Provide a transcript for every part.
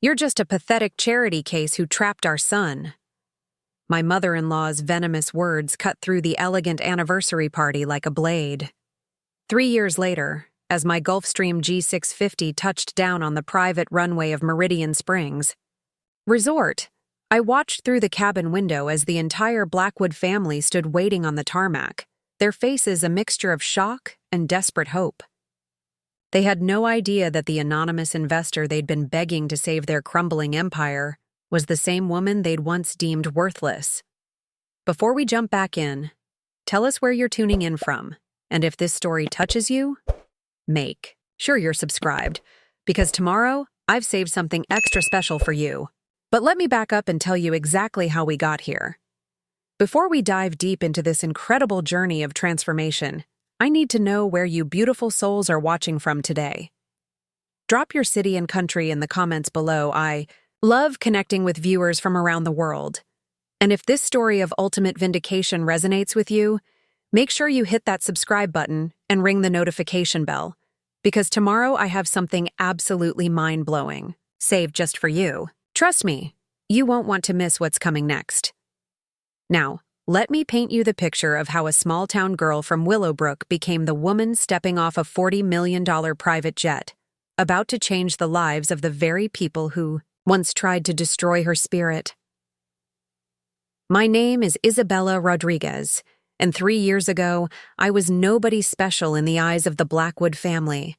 You're just a pathetic charity case who trapped our son." My mother-in-law's venomous words cut through the elegant anniversary party like a blade. 3 years later, as my Gulfstream G650 touched down on the private runway of Meridian Springs Resort, I watched through the cabin window as the entire Blackwood family stood waiting on the tarmac, their faces a mixture of shock and desperate hope. They had no idea that the anonymous investor they'd been begging to save their crumbling empire was the same woman they'd once deemed worthless. Before we jump back in, tell us where you're tuning in from, and if this story touches you, make sure you're subscribed, because tomorrow I've saved something extra special for you. But let me back up and tell you exactly how we got here. Before we dive deep into this incredible journey of transformation, I need to know where you beautiful souls are watching from today. Drop your city and country in the comments below. I love connecting with viewers from around the world. And if this story of ultimate vindication resonates with you, make sure you hit that subscribe button and ring the notification bell, because tomorrow I have something absolutely mind-blowing, saved just for you. Trust me, you won't want to miss what's coming next. Now, let me paint you the picture of how a small-town girl from Willowbrook became the woman stepping off a $40 million private jet, about to change the lives of the very people who once tried to destroy her spirit. My name is Isabella Rodriguez, and 3 years ago, I was nobody special in the eyes of the Blackwood family.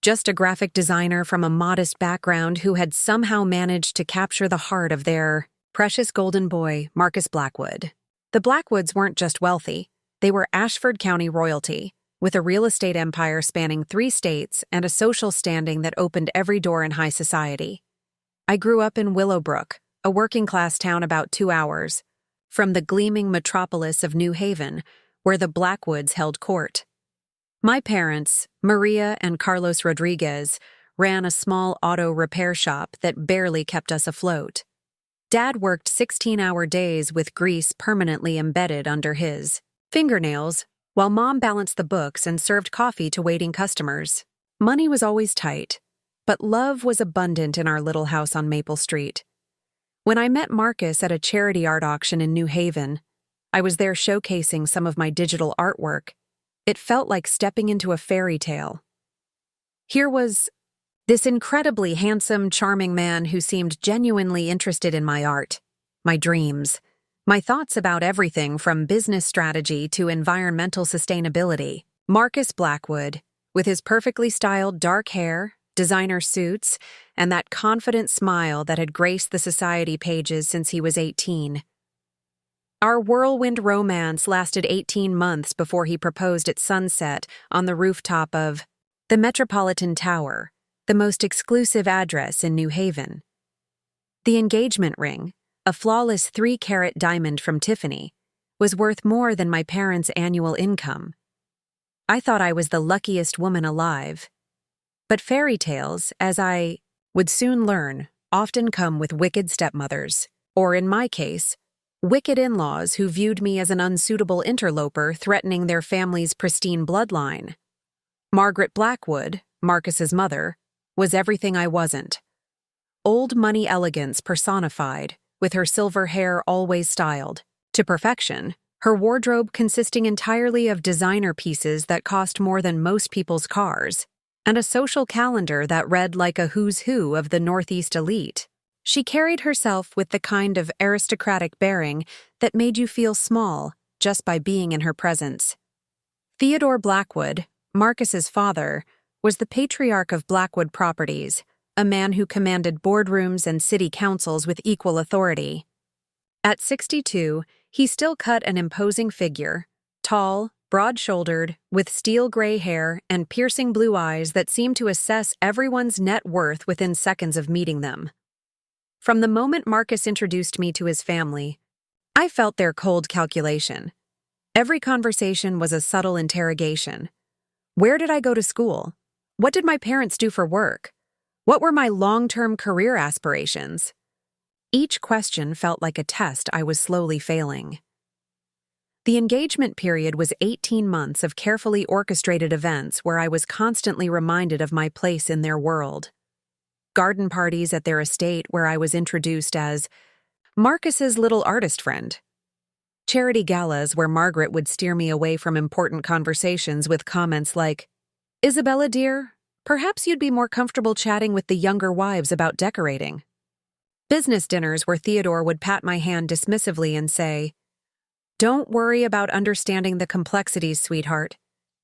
Just a graphic designer from a modest background who had somehow managed to capture the heart of their precious golden boy, Marcus Blackwood. The Blackwoods weren't just wealthy, they were Ashford County royalty, with a real estate empire spanning 3 states and a social standing that opened every door in high society. I grew up in Willowbrook, a working-class town about 2 hours from the gleaming metropolis of New Haven, where the Blackwoods held court. My parents, Maria and Carlos Rodriguez, ran a small auto repair shop that barely kept us afloat. Dad worked 16-hour days with grease permanently embedded under his fingernails, while Mom balanced the books and served coffee to waiting customers. Money was always tight, but love was abundant in our little house on Maple Street. When I met Marcus at a charity art auction in New Haven, I was there showcasing some of my digital artwork. It felt like stepping into a fairy tale. Here was this incredibly handsome, charming man who seemed genuinely interested in my art, my dreams, my thoughts about everything from business strategy to environmental sustainability. Marcus Blackwood, with his perfectly styled dark hair, designer suits, and that confident smile that had graced the society pages since he was 18. Our whirlwind romance lasted 18 months before he proposed at sunset on the rooftop of the Metropolitan Tower, the most exclusive address in New Haven. The engagement ring, a flawless 3-carat diamond from Tiffany, was worth more than my parents' annual income. I thought I was the luckiest woman alive. But fairy tales, as I would soon learn, often come with wicked stepmothers, or in my case, wicked in-laws who viewed me as an unsuitable interloper threatening their family's pristine bloodline. Margaret Blackwood, Marcus's mother, was everything I wasn't. Old money elegance personified, with her silver hair always styled to perfection, her wardrobe consisting entirely of designer pieces that cost more than most people's cars, and a social calendar that read like a who's who of the Northeast elite. She carried herself with the kind of aristocratic bearing that made you feel small just by being in her presence. Theodore Blackwood, Marcus's father, was the patriarch of Blackwood Properties, a man who commanded boardrooms and city councils with equal authority. At 62, he still cut an imposing figure, tall, broad-shouldered, with steel gray hair and piercing blue eyes that seemed to assess everyone's net worth within seconds of meeting them. From the moment Marcus introduced me to his family, I felt their cold calculation. Every conversation was a subtle interrogation. Where did I go to school? What did my parents do for work? What were my long-term career aspirations? Each question felt like a test I was slowly failing. The engagement period was 18 months of carefully orchestrated events where I was constantly reminded of my place in their world. garden parties at their estate where I was introduced as Marcus's little artist friend, charity galas where Margaret would steer me away from important conversations with comments like, "Isabella, dear, perhaps you'd be more comfortable chatting with the younger wives about decorating." Business dinners where Theodore would pat my hand dismissively and say, "Don't worry about understanding the complexities, sweetheart.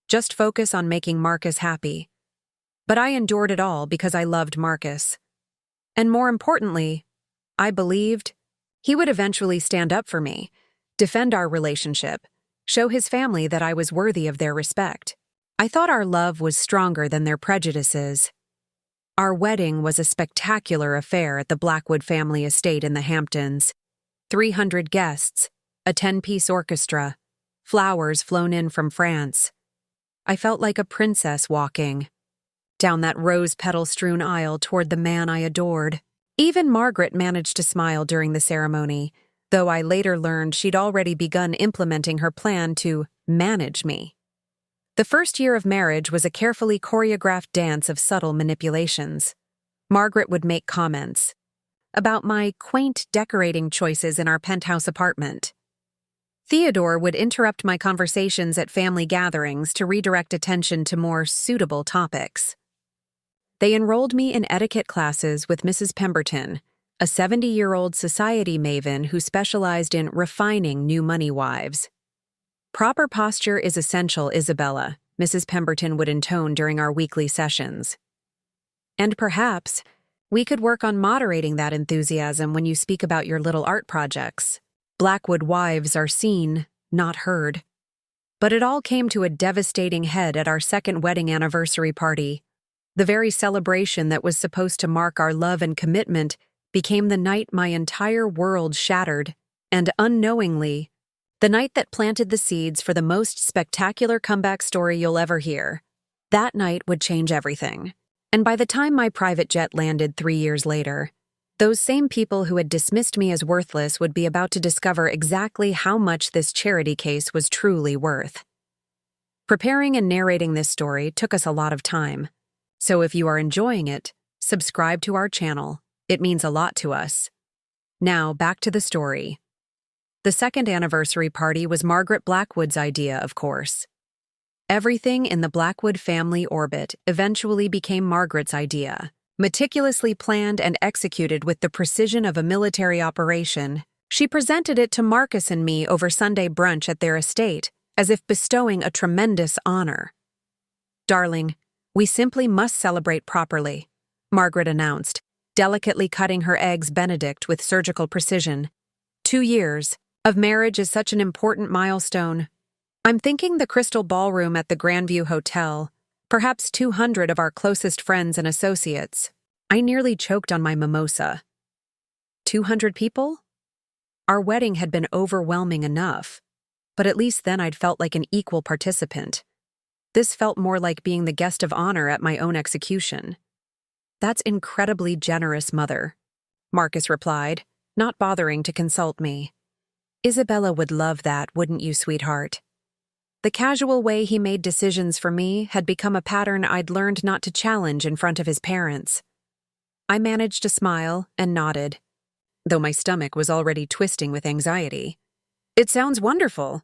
Just focus on making Marcus happy." But I endured it all because I loved Marcus. And more importantly, I believed he would eventually stand up for me, defend our relationship, show his family that I was worthy of their respect. I thought our love was stronger than their prejudices. Our wedding was a spectacular affair at the Blackwood family estate in the Hamptons. 300 guests, a 10-piece orchestra, flowers flown in from France. I felt like a princess walking down that rose-petal-strewn aisle toward the man I adored. Even Margaret managed to smile during the ceremony, though I later learned she'd already begun implementing her plan to manage me. The first year of marriage was a carefully choreographed dance of subtle manipulations. Margaret would make comments about my quaint decorating choices in our penthouse apartment. Theodore would interrupt my conversations at family gatherings to redirect attention to more suitable topics. They enrolled me in etiquette classes with Mrs. Pemberton, a 70-year-old society maven who specialized in refining new money wives. "Proper posture is essential, Isabella," Mrs. Pemberton would intone during our weekly sessions. "And perhaps we could work on moderating that enthusiasm when you speak about your little art projects. Blackwood wives are seen, not heard." But it all came to a devastating head at our second wedding anniversary party. The very celebration that was supposed to mark our love and commitment became the night my entire world shattered, and unknowingly, the night that planted the seeds for the most spectacular comeback story you'll ever hear. That night would change everything. And by the time my private jet landed 3 years later, those same people who had dismissed me as worthless would be about to discover exactly how much this charity case was truly worth. Preparing and narrating this story took us a lot of time. So if you are enjoying it, subscribe to our channel. It means a lot to us. Now, back to the story. The second anniversary party was Margaret Blackwood's idea, of course. Everything in the Blackwood family orbit eventually became Margaret's idea. Meticulously planned and executed with the precision of a military operation, she presented it to Marcus and me over Sunday brunch at their estate, as if bestowing a tremendous honor. "Darling, we simply must celebrate properly," Margaret announced, delicately cutting her eggs Benedict with surgical precision. 2 years of marriage is such an important milestone. I'm thinking the Crystal Ballroom at the Grandview Hotel, perhaps 200 of our closest friends and associates. I nearly choked on my mimosa. 200 people? Our wedding had been overwhelming enough, but at least then I'd felt like an equal participant. This felt more like being the guest of honor at my own execution. "That's incredibly generous, Mother," Marcus replied, not bothering to consult me. "Isabella would love that, wouldn't you, sweetheart?" The casual way he made decisions for me had become a pattern I'd learned not to challenge in front of his parents. I managed to smile and nodded, though my stomach was already twisting with anxiety. "It sounds wonderful."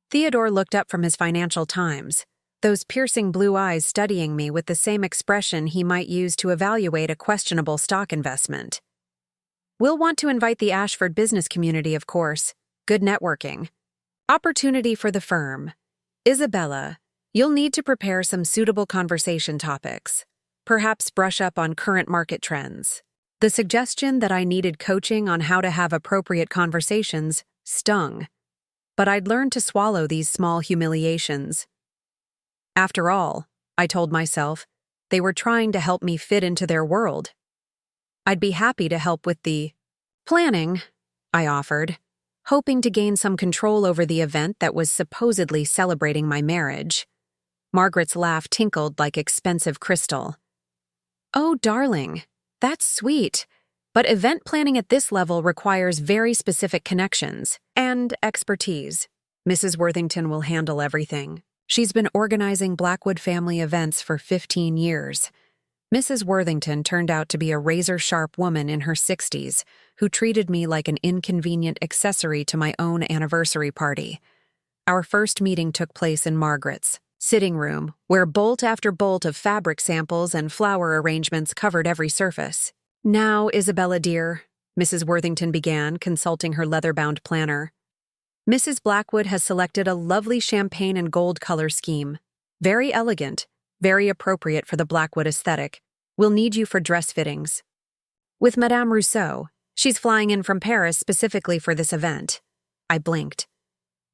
Theodore looked up from his Financial Times, those piercing blue eyes studying me with the same expression he might use to evaluate a questionable stock investment. "We'll want to invite the Ashford business community, of course. Good networking. Opportunity for the firm. Isabella, you'll need to prepare some suitable conversation topics. Perhaps brush up on current market trends." The suggestion that I needed coaching on how to have appropriate conversations stung, but I'd learned to swallow these small humiliations. After all, I told myself, they were trying to help me fit into their world. I'd be happy to help with the planning, I offered, hoping to gain some control over the event that was supposedly celebrating my marriage. Margaret's laugh tinkled like expensive crystal. "Oh, darling, that's sweet, but event planning at this level requires very specific connections and expertise. Mrs. Worthington will handle everything. She's been organizing Blackwood family events for 15 years. Mrs. Worthington turned out to be a razor-sharp woman in her 60s who treated me like an inconvenient accessory to my own anniversary party. Our first meeting took place in Margaret's sitting room, where bolt after bolt of fabric samples and flower arrangements covered every surface. "Now, Isabella dear," Mrs. Worthington began, consulting her leather-bound planner. "Mrs. Blackwood has selected a lovely champagne and gold color scheme. Very elegant, very appropriate for the Blackwood aesthetic. We'll need you for dress fittings. With Madame Rousseau, she's flying in from Paris specifically for this event." I blinked.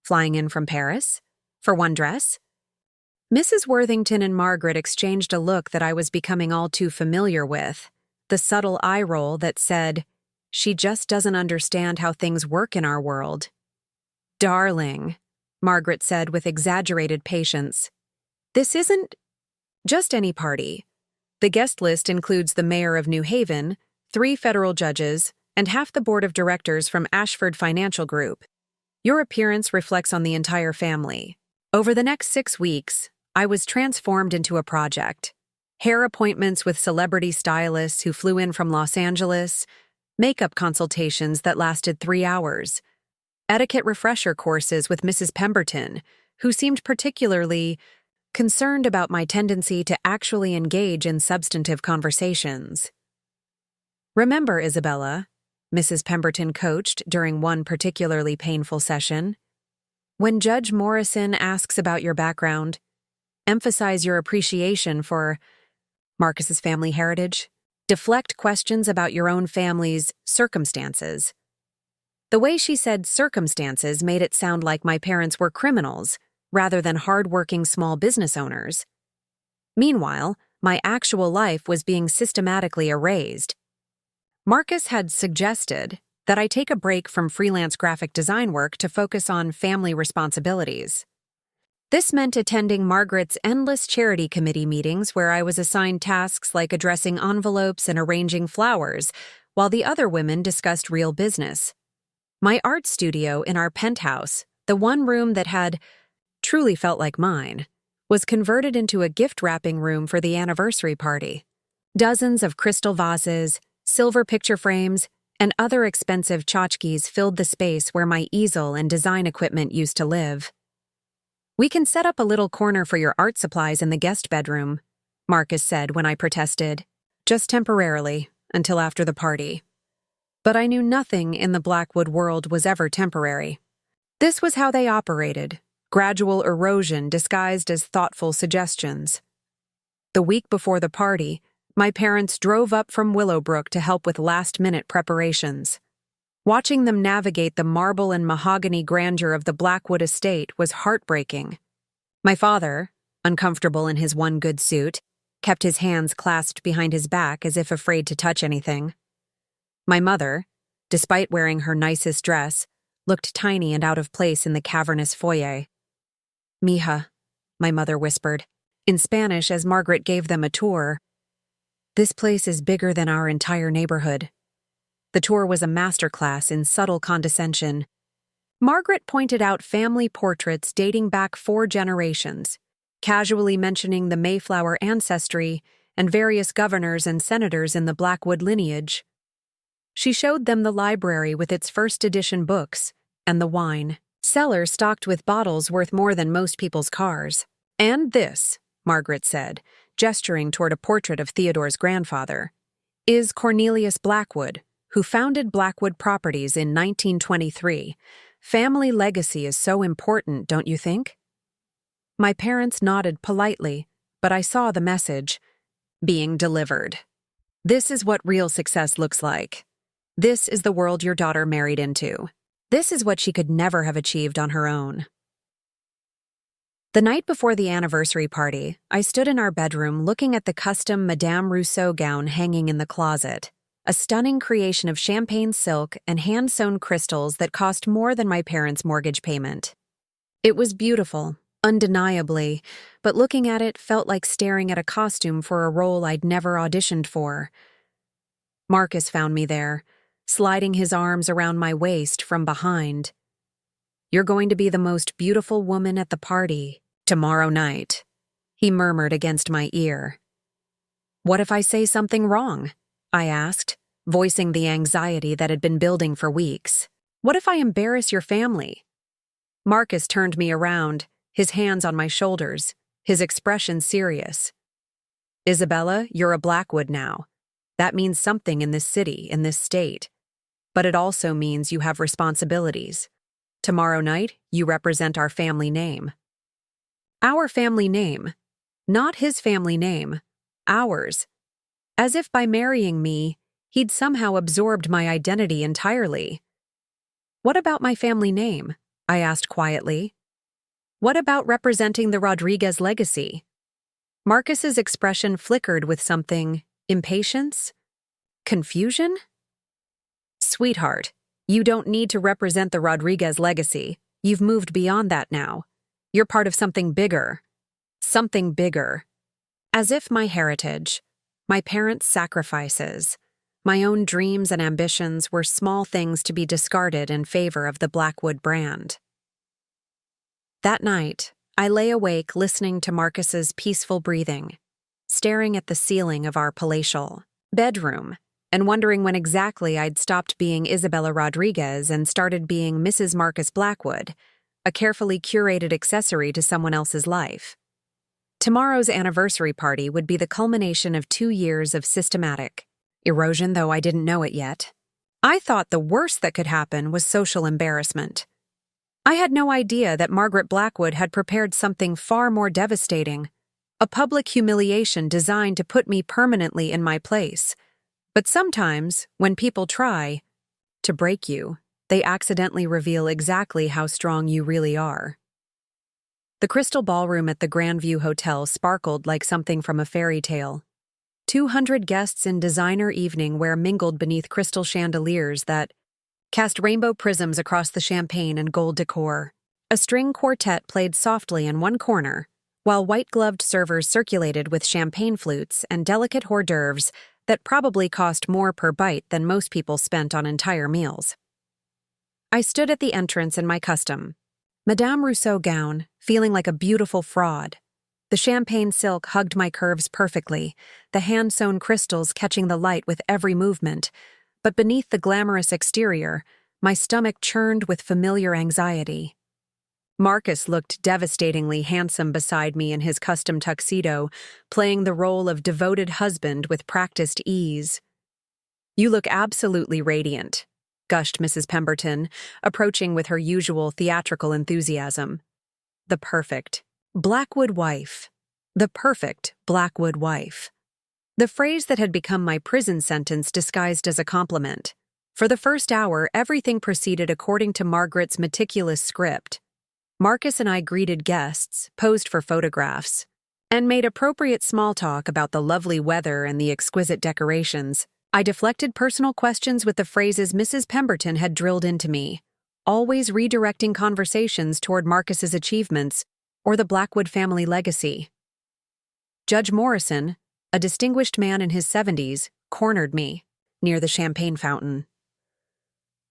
Flying in from Paris? For one dress? Mrs. Worthington and Margaret exchanged a look that I was becoming all too familiar with, the subtle eye roll that said, "She just doesn't understand how things work in our world." "Darling," Margaret said with exaggerated patience, "this isn't just any party. The guest list includes the mayor of New Haven, 3 federal judges, and half the board of directors from Ashford Financial Group. Your appearance reflects on the entire family." Over the next 6 weeks, I was transformed into a project. Hair appointments with celebrity stylists who flew in from Los Angeles, makeup consultations that lasted 3 hours, etiquette refresher courses with Mrs. Pemberton, who seemed particularly concerned about my tendency to actually engage in substantive conversations. "Remember, Isabella," Mrs. Pemberton coached during one particularly painful session, "when Judge Morrison asks about your background, emphasize your appreciation for Marcus's family heritage. Deflect questions about your own family's circumstances." The way she said circumstances made it sound like my parents were criminals rather than hard-working small business owners. Meanwhile, my actual life was being systematically erased. Marcus had suggested that I take a break from freelance graphic design work to focus on family responsibilities. This meant attending Margaret's endless charity committee meetings where I was assigned tasks like addressing envelopes and arranging flowers, while the other women discussed real business. My art studio in our penthouse, the one room that had truly felt like mine, was converted into a gift-wrapping room for the anniversary party. Dozens of crystal vases, silver picture frames, and other expensive tchotchkes filled the space where my easel and design equipment used to live. "We can set up a little corner for your art supplies in the guest bedroom," Marcus said when I protested. "Just temporarily, until after the party." But I knew nothing in the Blackwood world was ever temporary. This was how they operated. Gradual erosion disguised as thoughtful suggestions. The week before the party, my parents drove up from Willowbrook to help with last-minute preparations. Watching them navigate the marble and mahogany grandeur of the Blackwood estate was heartbreaking. My father, uncomfortable in his one good suit, kept his hands clasped behind his back as if afraid to touch anything. My mother, despite wearing her nicest dress, looked tiny and out of place in the cavernous foyer. "Mija," my mother whispered, in Spanish as Margaret gave them a tour. "This place is bigger than our entire neighborhood." The tour was a masterclass in subtle condescension. Margaret pointed out family portraits dating back 4 generations, casually mentioning the Mayflower ancestry and various governors and senators in the Blackwood lineage. She showed them the library with its first edition books and the wine cellar stocked with bottles worth more than most people's cars. "And this," Margaret said, gesturing toward a portrait of Theodore's grandfather, "is Cornelius Blackwood, who founded Blackwood Properties in 1923. Family legacy is so important, don't you think?" My parents nodded politely, but I saw the message being delivered. This is what real success looks like. This is the world your daughter married into. This is what she could never have achieved on her own. The night before the anniversary party, I stood in our bedroom looking at the custom Madame Rousseau gown hanging in the closet, a stunning creation of champagne silk and hand-sewn crystals that cost more than my parents' mortgage payment. It was beautiful, undeniably, but looking at it felt like staring at a costume for a role I'd never auditioned for. Marcus found me there, sliding his arms around my waist from behind. "You're going to be the most beautiful woman at the party tomorrow night," he murmured against my ear. What if I say something wrong? I asked, voicing the anxiety that had been building for weeks. What if I embarrass your family? Marcus turned me around, his hands on my shoulders, his expression serious. Isabella, you're a Blackwood now. That means something in this city, in this state. But it also means you have responsibilities. Tomorrow night, you represent our family name. Our family name. Not his family name. Ours. As if by marrying me, he'd somehow absorbed my identity entirely. What about my family name? I asked quietly. What about representing the Rodriguez legacy? Marcus's expression flickered with something. Impatience? Confusion? Sweetheart, you don't need to represent the Rodriguez legacy. You've moved beyond that now. You're part of something bigger. Something bigger. As if my heritage, my parents' sacrifices, my own dreams and ambitions were small things to be discarded in favor of the Blackwood brand. That night, I lay awake listening to Marcus's peaceful breathing, staring at the ceiling of our palatial bedroom, and wondering when exactly I'd stopped being Isabella Rodriguez and started being Mrs. Marcus Blackwood, a carefully curated accessory to someone else's life. Tomorrow's anniversary party would be the culmination of 2 years of systematic erosion, though I didn't know it yet. I thought the worst that could happen was social embarrassment. I had no idea that Margaret Blackwood had prepared something far more devastating, a public humiliation designed to put me permanently in my place. But sometimes, when people try to break you, they accidentally reveal exactly how strong you really are. The crystal ballroom at the Grandview Hotel sparkled like something from a fairy tale. 200 guests in designer evening wear mingled beneath crystal chandeliers that cast rainbow prisms across the champagne and gold decor. A string quartet played softly in one corner, while white-gloved servers circulated with champagne flutes and delicate hors d'oeuvres that probably cost more per bite than most people spent on entire meals. I stood at the entrance in my custom Madame Rousseau gown, feeling like a beautiful fraud. The champagne silk hugged my curves perfectly, the hand-sewn crystals catching the light with every movement, but beneath the glamorous exterior, my stomach churned with familiar anxiety. Marcus looked devastatingly handsome beside me in his custom tuxedo, playing the role of devoted husband with practiced ease. "You look absolutely radiant," gushed Mrs. Pemberton, approaching with her usual theatrical enthusiasm. The perfect Blackwood wife. The perfect Blackwood wife. The phrase that had become my prison sentence disguised as a compliment. For the first hour, everything proceeded according to Margaret's meticulous script. Marcus and I greeted guests, posed for photographs, and made appropriate small talk about the lovely weather and the exquisite decorations. I deflected personal questions with the phrases Mrs. Pemberton had drilled into me, always redirecting conversations toward Marcus's achievements or the Blackwood family legacy. Judge Morrison, a distinguished man in his 70s, cornered me near the champagne fountain.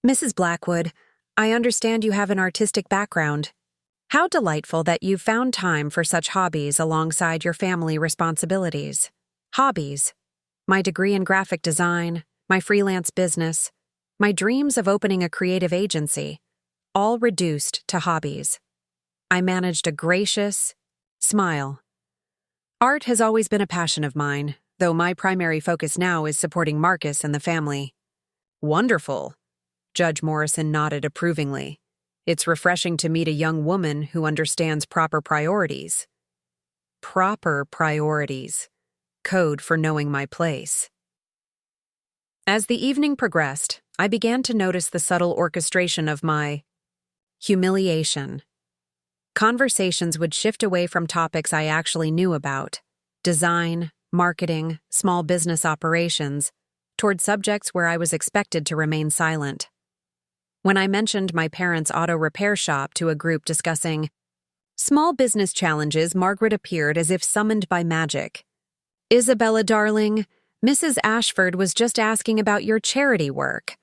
"Mrs. Blackwood, I understand you have an artistic background. How delightful that you've found time for such hobbies alongside your family responsibilities." Hobbies. My degree in graphic design, my freelance business, my dreams of opening a creative agency, all reduced to hobbies. I managed a gracious smile. Art has always been a passion of mine, though my primary focus now is supporting Marcus and the family. Wonderful. Judge Morrison nodded approvingly. It's refreshing to meet a young woman who understands proper priorities. Proper priorities. Code for knowing my place. As the evening progressed, I began to notice the subtle orchestration of my humiliation. Conversations would shift away from topics I actually knew about, design, marketing, small business operations, toward subjects where I was expected to remain silent. When I mentioned my parents' auto repair shop to a group discussing small business challenges, Margaret appeared as if summoned by magic. "Isabella, darling, Mrs. Ashford was just asking about your charity work.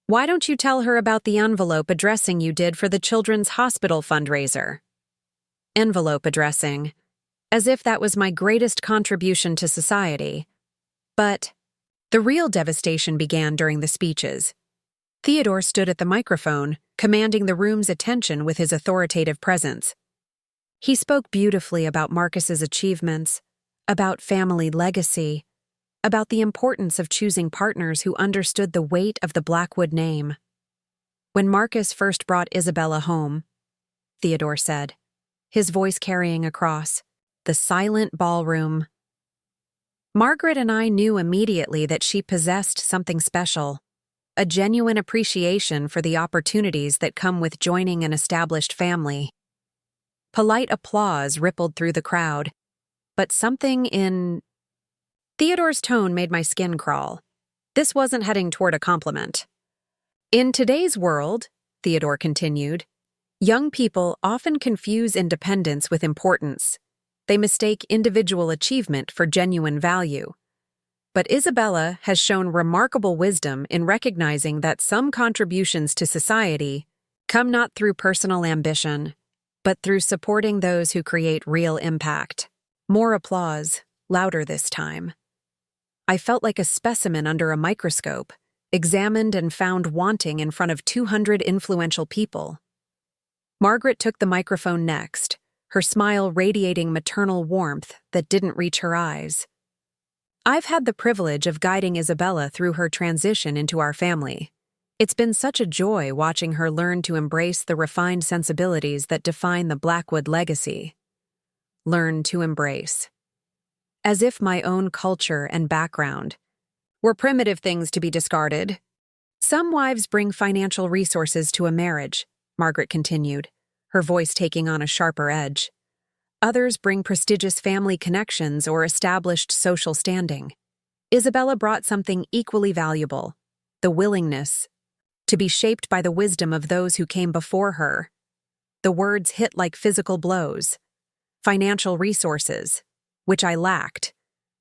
Why don't you tell her about the envelope addressing you did for the Children's Hospital fundraiser?" Envelope addressing. As if that was my greatest contribution to society. But the real devastation began during the speeches. Theodore stood at the microphone, commanding the room's attention with his authoritative presence. He spoke beautifully about Marcus's achievements, about family legacy, about the importance of choosing partners who understood the weight of the Blackwood name. When Marcus first brought Isabella home, Theodore said, his voice carrying across the silent ballroom, Margaret and I knew immediately that she possessed something special, a genuine appreciation for the opportunities that come with joining an established family. Polite applause rippled through the crowd, but something in Theodore's tone made my skin crawl. This wasn't heading toward a compliment. In today's world, Theodore continued, young people often confuse independence with importance. They mistake individual achievement for genuine value. But Isabella has shown remarkable wisdom in recognizing that some contributions to society come not through personal ambition, but through supporting those who create real impact. More applause, louder this time. I felt like a specimen under a microscope, examined and found wanting in front of 200 influential people. Margaret took the microphone next, her smile radiating maternal warmth that didn't reach her eyes. I've had the privilege of guiding Isabella through her transition into our family. It's been such a joy watching her learn to embrace the refined sensibilities that define the Blackwood legacy. Learn to embrace. As if my own culture and background were primitive things to be discarded. Some wives bring financial resources to a marriage, Margaret continued, her voice taking on a sharper edge. Others bring prestigious family connections or established social standing. Isabella brought something equally valuable, the willingness to be shaped by the wisdom of those who came before her. The words hit like physical blows. Financial resources, which I lacked.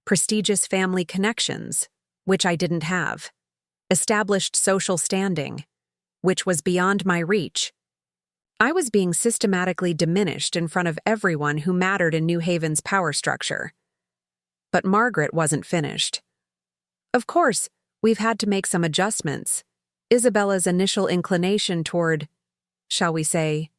Prestigious family connections, which I didn't have. Established social standing, which was beyond my reach. I was being systematically diminished in front of everyone who mattered in New Haven's power structure. But Margaret wasn't finished. Of course, we've had to make some adjustments. Isabella's initial inclination toward, shall we say,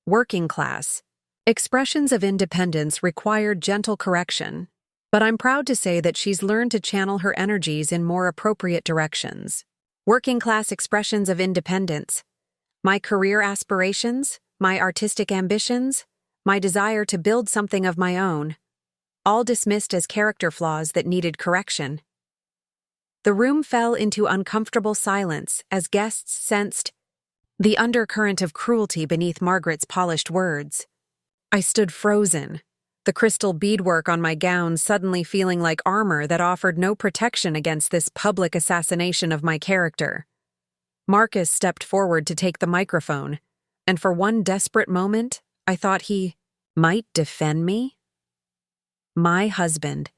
working class expressions of independence required gentle correction, but I'm proud to say that she's learned to channel her energies in more appropriate directions. Working class expressions of independence. My career aspirations, my artistic ambitions, my desire to build something of my own, all dismissed as character flaws that needed correction. The room fell into uncomfortable silence as guests sensed the undercurrent of cruelty beneath Margaret's polished words. I stood frozen, the crystal beadwork on my gown suddenly feeling like armor that offered no protection against this public assassination of my character. Marcus stepped forward to take the microphone, and for one desperate moment, I thought he might defend me. My husband,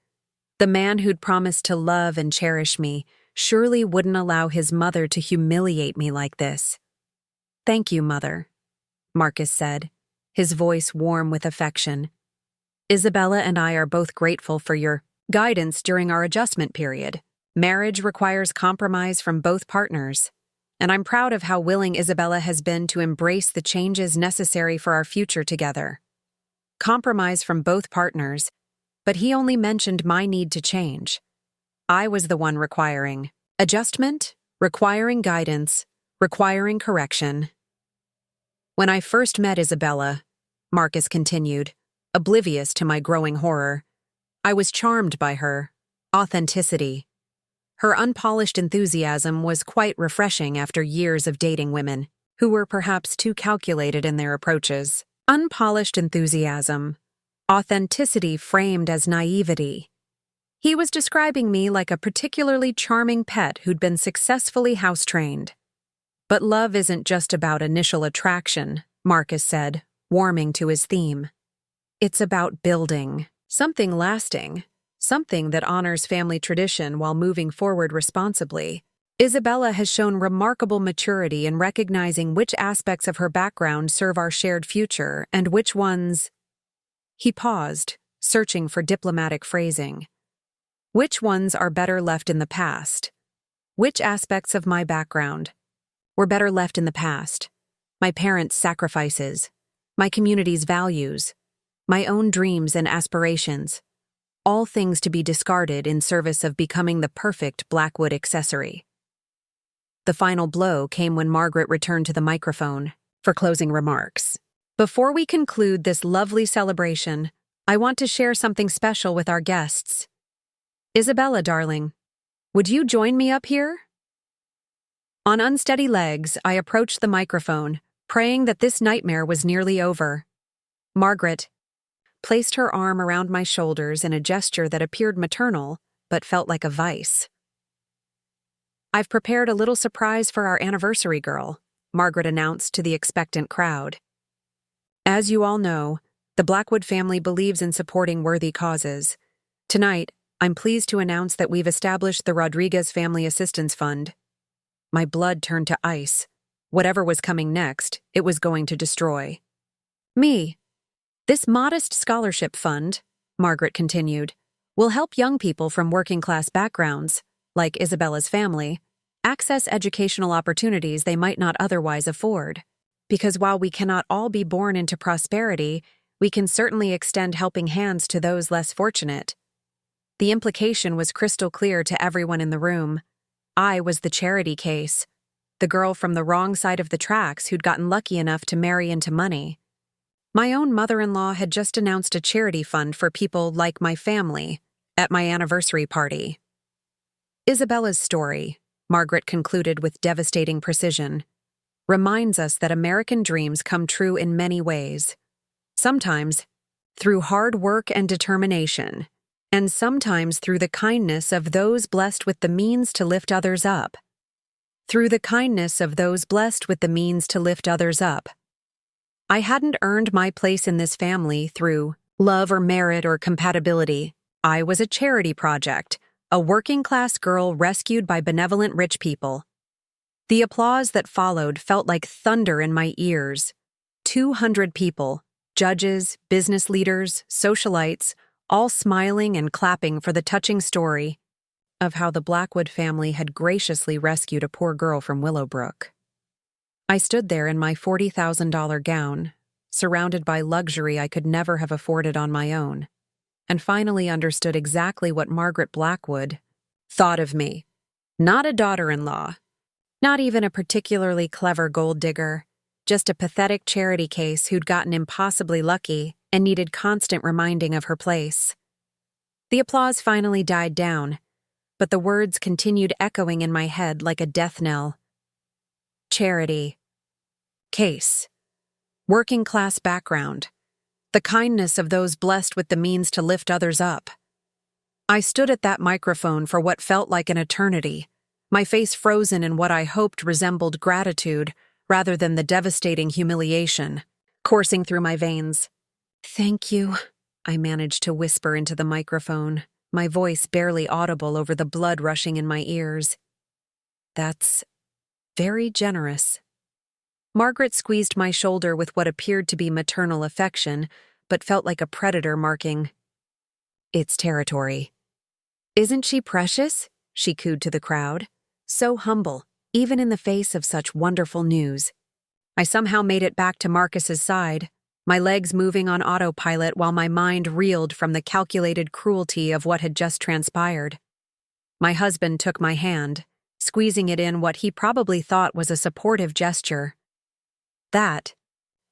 the man who'd promised to love and cherish me, surely wouldn't allow his mother to humiliate me like this. Thank you, Mother, Marcus said, his voice warm with affection. Isabella and I are both grateful for your guidance during our adjustment period. Marriage requires compromise from both partners, and I'm proud of how willing Isabella has been to embrace the changes necessary for our future together. Compromise from both partners, but he only mentioned my need to change. I was the one requiring adjustment, requiring guidance, requiring correction. When I first met Isabella, Marcus continued, oblivious to my growing horror, I was charmed by her authenticity. Her unpolished enthusiasm was quite refreshing after years of dating women who were perhaps too calculated in their approaches. Unpolished enthusiasm, authenticity framed as naivety. He was describing me like a particularly charming pet who'd been successfully house-trained. But love isn't just about initial attraction, Marcus said, warming to his theme. It's about building something lasting, something that honors family tradition while moving forward responsibly. Isabella has shown remarkable maturity in recognizing which aspects of her background serve our shared future and which ones. He paused, searching for diplomatic phrasing. Which ones are better left in the past? Which aspects of my background were better left in the past? My parents' sacrifices, my community's values, my own dreams and aspirations, all things to be discarded in service of becoming the perfect Blackwood accessory. The final blow came when Margaret returned to the microphone for closing remarks. Before we conclude this lovely celebration, I want to share something special with our guests. Isabella, darling, would you join me up here? On unsteady legs, I approached the microphone, praying that this nightmare was nearly over. Margaret placed her arm around my shoulders in a gesture that appeared maternal, but felt like a vice. I've prepared a little surprise for our anniversary girl, Margaret announced to the expectant crowd. As you all know, the Blackwood family believes in supporting worthy causes. Tonight, I'm pleased to announce that we've established the Rodriguez Family Assistance Fund. My blood turned to ice. Whatever was coming next, it was going to destroy me. This modest scholarship fund, Margaret continued, will help young people from working-class backgrounds, like Isabella's family, access educational opportunities they might not otherwise afford. Because while we cannot all be born into prosperity, we can certainly extend helping hands to those less fortunate. The implication was crystal clear to everyone in the room. I was the charity case, the girl from the wrong side of the tracks who'd gotten lucky enough to marry into money. My own mother-in-law had just announced a charity fund for people like my family at my anniversary party. Isabella's story, Margaret concluded with devastating precision, reminds us that American dreams come true in many ways. Sometimes through hard work and determination, and sometimes through the kindness of those blessed with the means to lift others up. Through the kindness of those blessed with the means to lift others up. I hadn't earned my place in this family through love or merit or compatibility. I was a charity project, a working-class girl rescued by benevolent rich people. The applause that followed felt like thunder in my ears. 200 people, judges, business leaders, socialites, all smiling and clapping for the touching story of how the Blackwood family had graciously rescued a poor girl from Willowbrook. I stood there in my $40,000 gown, surrounded by luxury I could never have afforded on my own, and finally understood exactly what Margaret Blackwood thought of me. Not a daughter-in-law, not even a particularly clever gold digger, just a pathetic charity case who'd gotten impossibly lucky and needed constant reminding of her place. The applause finally died down, but the words continued echoing in my head like a death knell. Charity. Case. Working-class background. The kindness of those blessed with the means to lift others up. I stood at that microphone for what felt like an eternity, my face frozen in what I hoped resembled gratitude rather than the devastating humiliation coursing through my veins. "Thank you," I managed to whisper into the microphone, my voice barely audible over the blood rushing in my ears. "That's very generous." Margaret squeezed my shoulder with what appeared to be maternal affection, but felt like a predator marking its territory. "Isn't she precious?" she cooed to the crowd. So humble, even in the face of such wonderful news. I somehow made it back to Marcus's side, my legs moving on autopilot while my mind reeled from the calculated cruelty of what had just transpired. My husband took my hand, squeezing it in what he probably thought was a supportive gesture. "That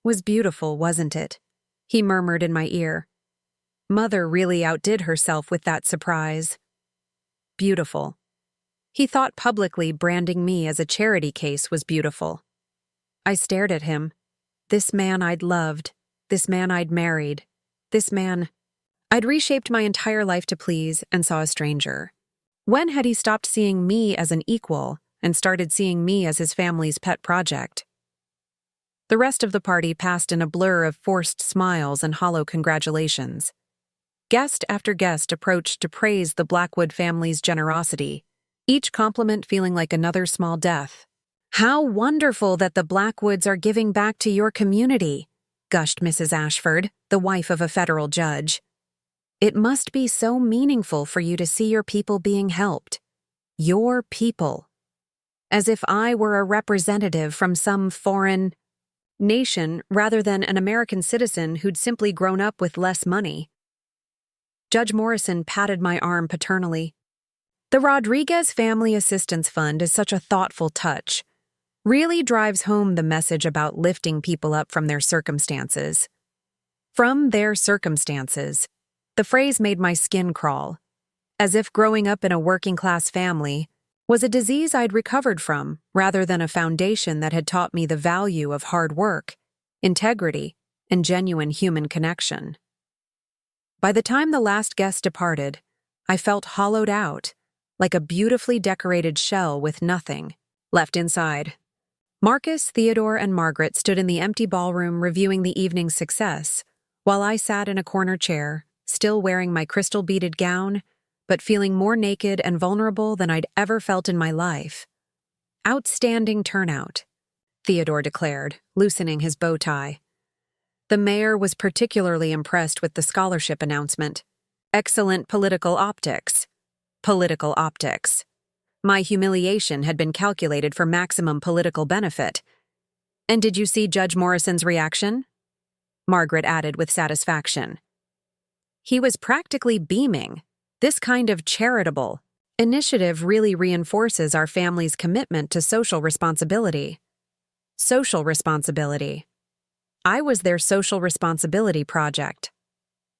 was beautiful, wasn't it?" he murmured in my ear. Mother really outdid herself with that surprise. Beautiful. He thought publicly branding me as a charity case was beautiful. I stared at him. This man I'd loved, this man I'd married, this man I'd reshaped my entire life to please and saw a stranger. When had he stopped seeing me as an equal and started seeing me as his family's pet project? The rest of the party passed in a blur of forced smiles and hollow congratulations. Guest after guest approached to praise the Blackwood family's generosity, each compliment feeling like another small death. "How wonderful that the Blackwoods are giving back to your community," gushed Mrs. Ashford, the wife of a federal judge. It must be so meaningful for you to see your people being helped. Your people. As if I were a representative from some foreign nation rather than an American citizen who'd simply grown up with less money. Judge Morrison patted my arm paternally. The Rodriguez Family Assistance Fund is such a thoughtful touch. Really drives home the message about lifting people up from their circumstances. From their circumstances. The phrase made my skin crawl, as if growing up in a working-class family was a disease I'd recovered from rather than a foundation that had taught me the value of hard work, integrity, and genuine human connection. By the time the last guest departed, I felt hollowed out, like a beautifully decorated shell with nothing left inside. Marcus, Theodore, and Margaret stood in the empty ballroom reviewing the evening's success, while I sat in a corner chair, still wearing my crystal-beaded gown, but feeling more naked and vulnerable than I'd ever felt in my life. Outstanding turnout, Theodore declared, loosening his bow tie. The mayor was particularly impressed with the scholarship announcement. Excellent political optics. Political optics. My humiliation had been calculated for maximum political benefit. And did you see Judge Morrison's reaction? Margaret added with satisfaction. He was practically beaming. This kind of charitable initiative really reinforces our family's commitment to social responsibility. Social responsibility. I was their social responsibility project.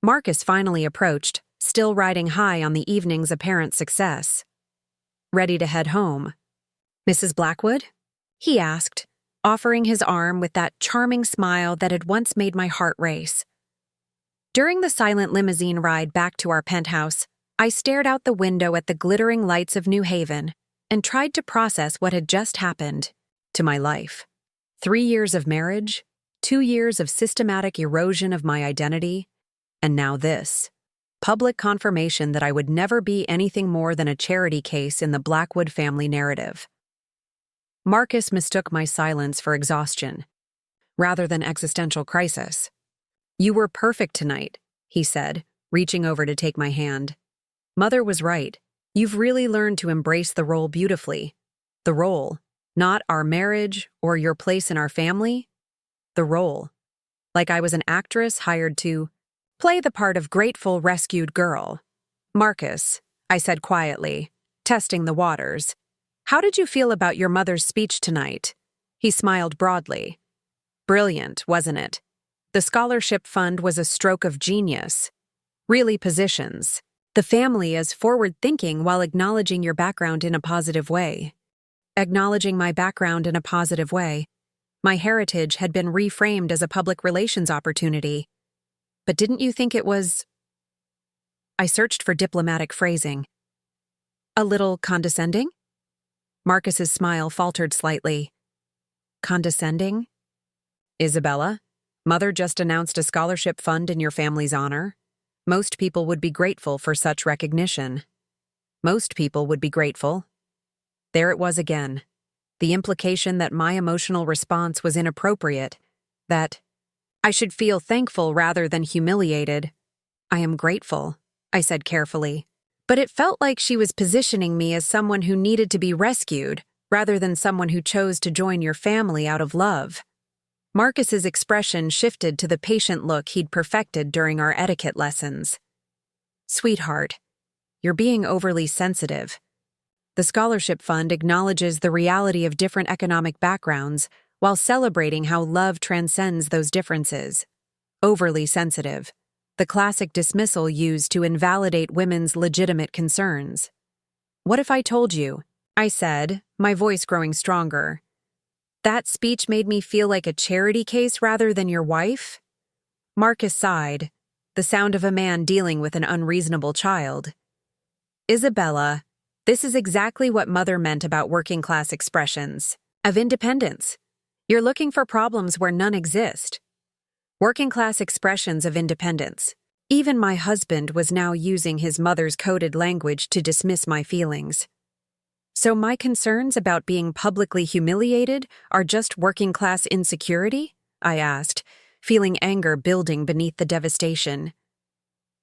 Marcus finally approached, still riding high on the evening's apparent success. Ready to head home. Mrs. Blackwood? He asked, offering his arm with that charming smile that had once made my heart race. During the silent limousine ride back to our penthouse, I stared out the window at the glittering lights of New Haven and tried to process what had just happened to my life. 3 years of marriage, 2 years of systematic erosion of my identity, and now this. Public confirmation that I would never be anything more than a charity case in the Blackwood family narrative. Marcus mistook my silence for exhaustion, rather than existential crisis. You were perfect tonight, he said, reaching over to take my hand. Mother was right. You've really learned to embrace the role beautifully. The role, not our marriage or your place in our family. The role. Like I was an actress hired to play the part of grateful rescued girl. Marcus, I said quietly, testing the waters. How did you feel about your mother's speech tonight? He smiled broadly. Brilliant, wasn't it? The scholarship fund was a stroke of genius. Really positions the family as forward-thinking while acknowledging your background in a positive way. Acknowledging my background in a positive way. My heritage had been reframed as a public relations opportunity. But didn't you think it was... I searched for diplomatic phrasing. A little condescending? Marcus's smile faltered slightly. Condescending? Isabella, Mother just announced a scholarship fund in your family's honor. Most people would be grateful for such recognition. Most people would be grateful. There it was again. The implication that my emotional response was inappropriate. That I should feel thankful rather than humiliated. I am grateful, I said carefully. But it felt like she was positioning me as someone who needed to be rescued, rather than someone who chose to join your family out of love. Marcus's expression shifted to the patient look he'd perfected during our etiquette lessons. Sweetheart, you're being overly sensitive. The scholarship fund acknowledges the reality of different economic backgrounds while celebrating how love transcends those differences. Overly sensitive. The classic dismissal used to invalidate women's legitimate concerns. What if I told you? I said, my voice growing stronger. That speech made me feel like a charity case rather than your wife? Marcus sighed, the sound of a man dealing with an unreasonable child. Isabella, this is exactly what Mother meant about working-class expressions of independence. You're looking for problems where none exist. Working-class expressions of independence. Even my husband was now using his mother's coded language to dismiss my feelings. So my concerns about being publicly humiliated are just working-class insecurity? I asked, feeling anger building beneath the devastation.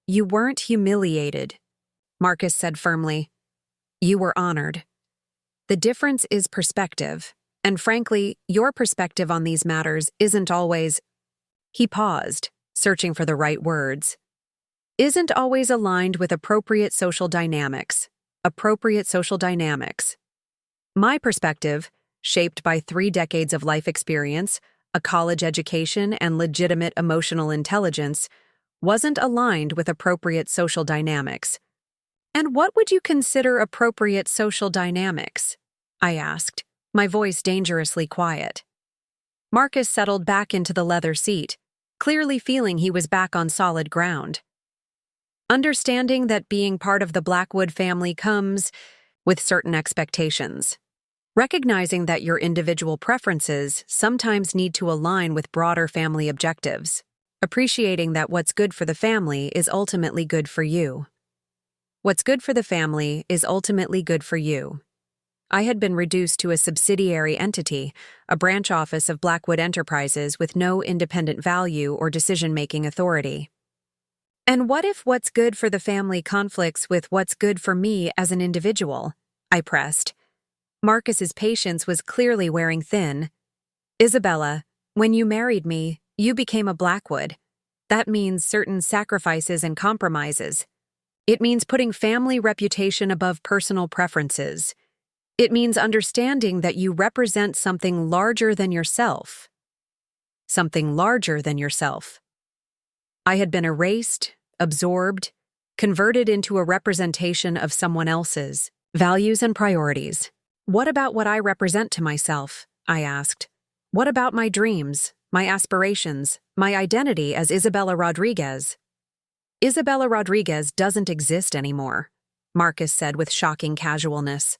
You weren't humiliated, Marcus said firmly. You were honored. The difference is perspective, and frankly, your perspective on these matters isn't always— He paused, searching for the right words. Isn't always aligned with appropriate social dynamics. Appropriate social dynamics. My perspective, shaped by 3 decades of life experience, a college education, and legitimate emotional intelligence, wasn't aligned with appropriate social dynamics. And what would you consider appropriate social dynamics? I asked, my voice dangerously quiet. Marcus settled back into the leather seat, clearly feeling he was back on solid ground. Understanding that being part of the Blackwood family comes with certain expectations. Recognizing that your individual preferences sometimes need to align with broader family objectives. Appreciating that what's good for the family is ultimately good for you. What's good for the family is ultimately good for you. I had been reduced to a subsidiary entity, a branch office of Blackwood Enterprises with no independent value or decision-making authority. And what if what's good for the family conflicts with what's good for me as an individual? I pressed. Marcus's patience was clearly wearing thin. Isabella, when you married me, you became a Blackwood. That means certain sacrifices and compromises. It means putting family reputation above personal preferences. It means understanding that you represent something larger than yourself. Something larger than yourself. I had been erased, absorbed, converted into a representation of someone else's values and priorities. What about what I represent to myself? I asked. What about my dreams, my aspirations, my identity as Isabella Rodriguez? Isabella Rodriguez doesn't exist anymore, Marcus said with shocking casualness.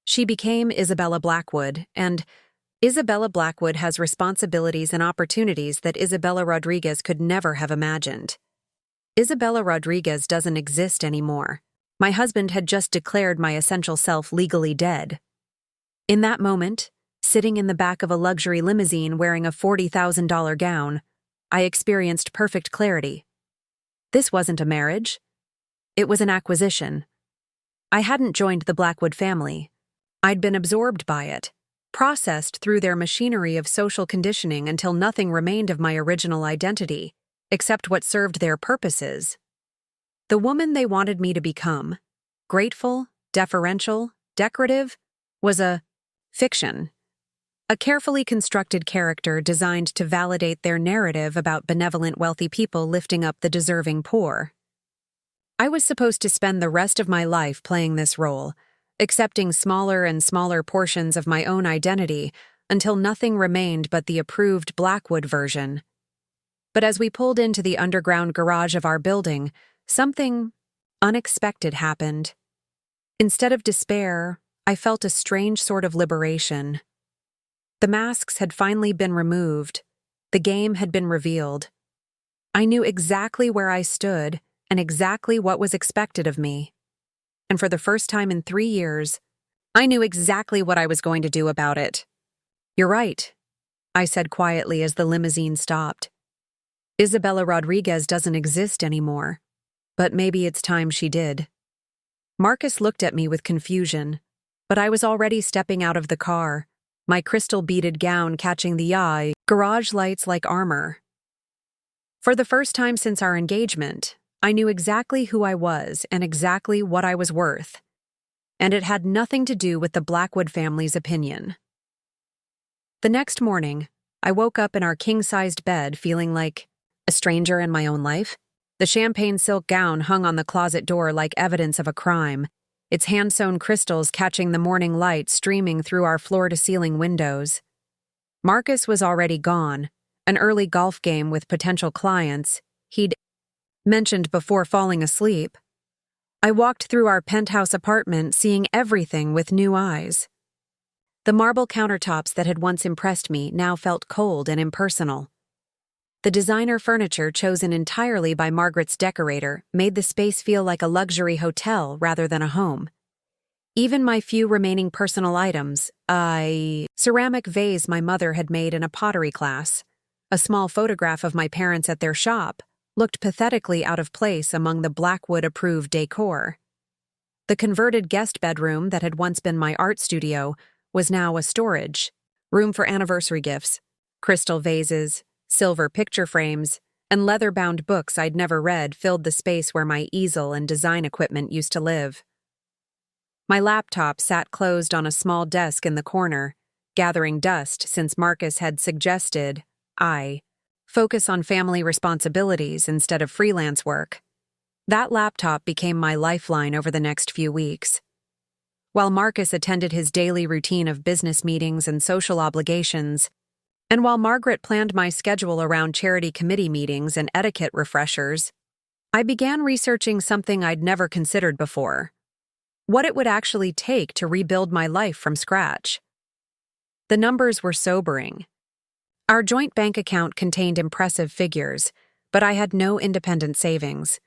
She became Isabella Blackwood, and Isabella Blackwood has responsibilities and opportunities that Isabella Rodriguez could never have imagined. Isabella Rodriguez doesn't exist anymore. My husband had just declared my essential self legally dead. In that moment, sitting in the back of a luxury limousine wearing a $40,000 gown, I experienced perfect clarity. This wasn't a marriage. It was an acquisition. I hadn't joined the Blackwood family. I'd been absorbed by it, processed through their machinery of social conditioning until nothing remained of my original identity, except what served their purposes. The woman they wanted me to become, grateful, deferential, decorative, was a fiction. A carefully constructed character designed to validate their narrative about benevolent wealthy people lifting up the deserving poor. I was supposed to spend the rest of my life playing this role, accepting smaller and smaller portions of my own identity until nothing remained but the approved Blackwood version. But as we pulled into the underground garage of our building, something unexpected happened. Instead of despair, I felt a strange sort of liberation. The masks had finally been removed. The game had been revealed. I knew exactly where I stood and exactly what was expected of me. And for the first time in 3 years, I knew exactly what I was going to do about it. You're right, I said quietly as the limousine stopped. Isabella Rodriguez doesn't exist anymore, but maybe it's time she did. Marcus looked at me with confusion, but I was already stepping out of the car, my crystal-beaded gown catching the eye, garage lights like armor. For the first time since our engagement, I knew exactly who I was and exactly what I was worth, and it had nothing to do with the Blackwood family's opinion. The next morning, I woke up in our king-sized bed feeling like a stranger in my own life. The champagne silk gown hung on the closet door like evidence of a crime, its hand-sewn crystals catching the morning light streaming through our floor-to-ceiling windows. Marcus was already gone, an early golf game with potential clients he'd mentioned before falling asleep. I walked through our penthouse apartment seeing everything with new eyes. The marble countertops that had once impressed me now felt cold and impersonal. The designer furniture chosen entirely by Margaret's decorator made the space feel like a luxury hotel rather than a home. Even my few remaining personal items, a ceramic vase my mother had made in a pottery class, a small photograph of my parents at their shop, looked pathetically out of place among the Blackwood-approved decor. The converted guest bedroom that had once been my art studio was now a storage room for anniversary gifts, crystal vases, silver picture frames, and leather-bound books I'd never read filled the space where my easel and design equipment used to live. My laptop sat closed on a small desk in the corner, gathering dust since Marcus had suggested I focus on family responsibilities instead of freelance work. That laptop became my lifeline over the next few weeks. While Marcus attended his daily routine of business meetings and social obligations, and while Margaret planned my schedule around charity committee meetings and etiquette refreshers, I began researching something I'd never considered before: what it would actually take to rebuild my life from scratch. The numbers were sobering. Our joint bank account contained impressive figures, but I had no independent savings.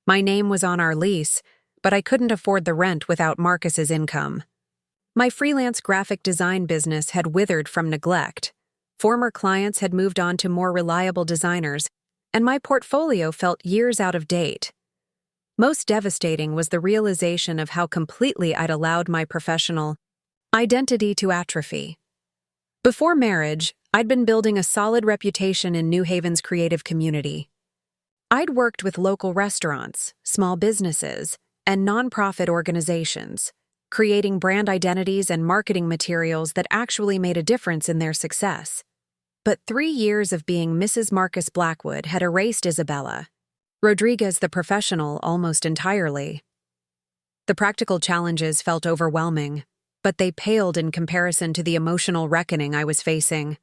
My name was on our lease, but I couldn't afford the rent without Marcus's income. My freelance graphic design business had withered from neglect. Former clients had moved on to more reliable designers, and my portfolio felt years out of date. Most devastating was the realization of how completely I'd allowed my professional identity to atrophy. Before marriage, I'd been building a solid reputation in New Haven's creative community. I'd worked with local restaurants, small businesses, and nonprofit organizations, creating brand identities and marketing materials that actually made a difference in their success. But 3 years of being Mrs. Marcus Blackwood had erased Isabella Rodriguez, the professional, almost entirely. The practical challenges felt overwhelming, but they paled in comparison to the emotional reckoning I was facing.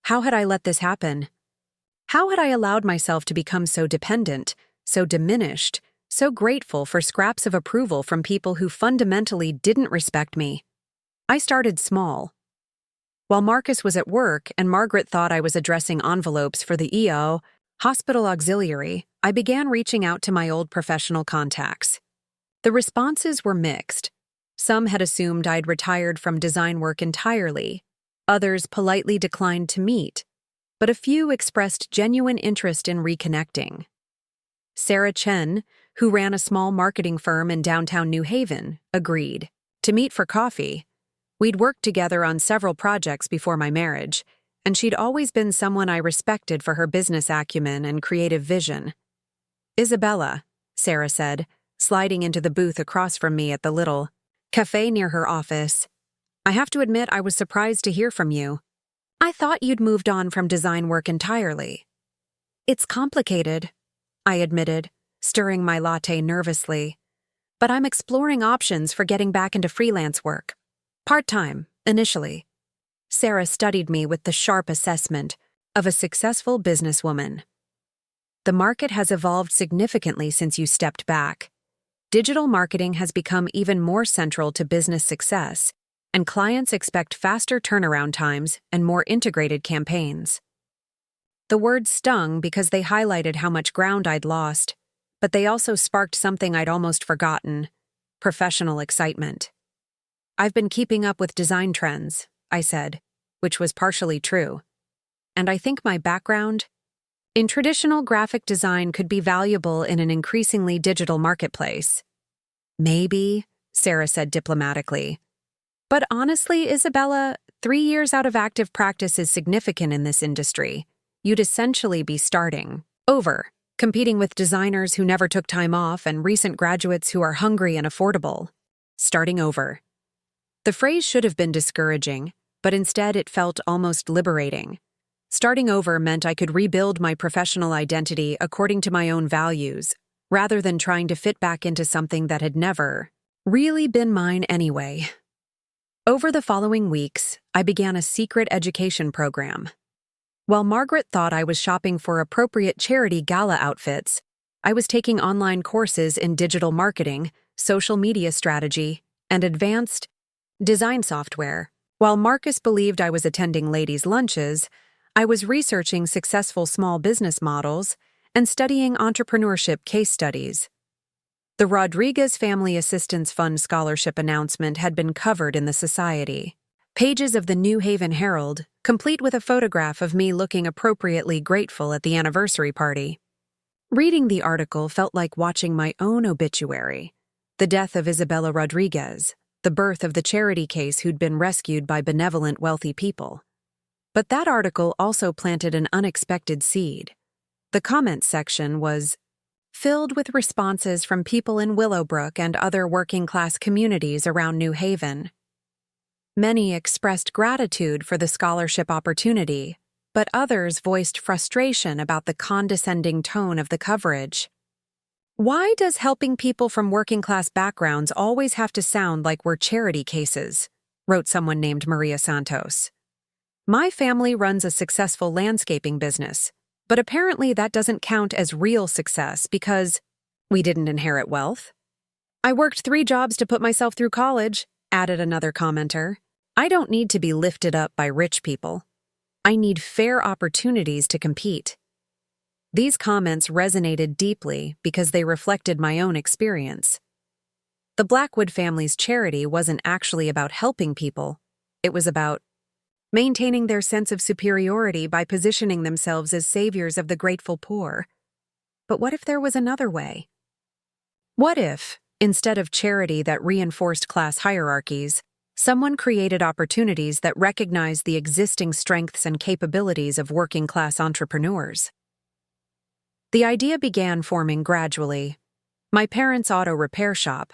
How had I let this happen? How had I allowed myself to become so dependent, so diminished, so grateful for scraps of approval from people who fundamentally didn't respect me? I started small. While Marcus was at work and Margaret thought I was addressing envelopes for the EO, hospital auxiliary, I began reaching out to my old professional contacts. The responses were mixed. Some had assumed I'd retired from design work entirely. Others politely declined to meet, but a few expressed genuine interest in reconnecting. Sarah Chen, who ran a small marketing firm in downtown New Haven, agreed to meet for coffee. We'd worked together on several projects before my marriage, and she'd always been someone I respected for her business acumen and creative vision. "Isabella," Sarah said, sliding into the booth across from me at the little cafe near her office, "I have to admit I was surprised to hear from you. I thought you'd moved on from design work entirely." "It's complicated," I admitted, stirring my latte nervously. "But I'm exploring options for getting back into freelance work. Part-time, initially." Sarah studied me with the sharp assessment of a successful businesswoman. "The market has evolved significantly since you stepped back. Digital marketing has become even more central to business success, and clients expect faster turnaround times and more integrated campaigns." The words stung because they highlighted how much ground I'd lost, but they also sparked something I'd almost forgotten: professional excitement. "I've been keeping up with design trends," I said, which was partially true. "And I think my background in traditional graphic design could be valuable in an increasingly digital marketplace." "Maybe," Sarah said diplomatically. "But honestly, Isabella, 3 years out of active practice is significant in this industry. You'd essentially be starting over, competing with designers who never took time off and recent graduates who are hungry and affordable. Starting over." The phrase should have been discouraging, but instead it felt almost liberating. Starting over meant I could rebuild my professional identity according to my own values, rather than trying to fit back into something that had never really been mine anyway. Over the following weeks, I began a secret education program. While Margaret thought I was shopping for appropriate charity gala outfits, I was taking online courses in digital marketing, social media strategy, and advanced design software. While Marcus believed I was attending ladies' lunches, I was researching successful small business models and studying entrepreneurship case studies. The Rodriguez Family Assistance Fund scholarship announcement had been covered in the Society. Pages of the New Haven Herald, complete with a photograph of me looking appropriately grateful at the anniversary party. Reading the article felt like watching my own obituary. The death of Isabella Rodriguez, the birth of the charity case who'd been rescued by benevolent, wealthy people. But that article also planted an unexpected seed. The comments section was filled with responses from people in Willowbrook and other working-class communities around New Haven. Many expressed gratitude for the scholarship opportunity, but others voiced frustration about the condescending tone of the coverage. Why does helping people from working-class backgrounds always have to sound like we're charity cases? Wrote someone named Maria Santos. My family runs a successful landscaping business, but apparently that doesn't count as real success because we didn't inherit wealth. I worked 3 jobs to put myself through college, added another commenter. I don't need to be lifted up by rich people. I need fair opportunities to compete. These comments resonated deeply because they reflected my own experience. The Blackwood family's charity wasn't actually about helping people. It was about maintaining their sense of superiority by positioning themselves as saviors of the grateful poor. But what if there was another way? What if, instead of charity that reinforced class hierarchies, someone created opportunities that recognized the existing strengths and capabilities of working-class entrepreneurs? The idea began forming gradually. My parents' auto repair shop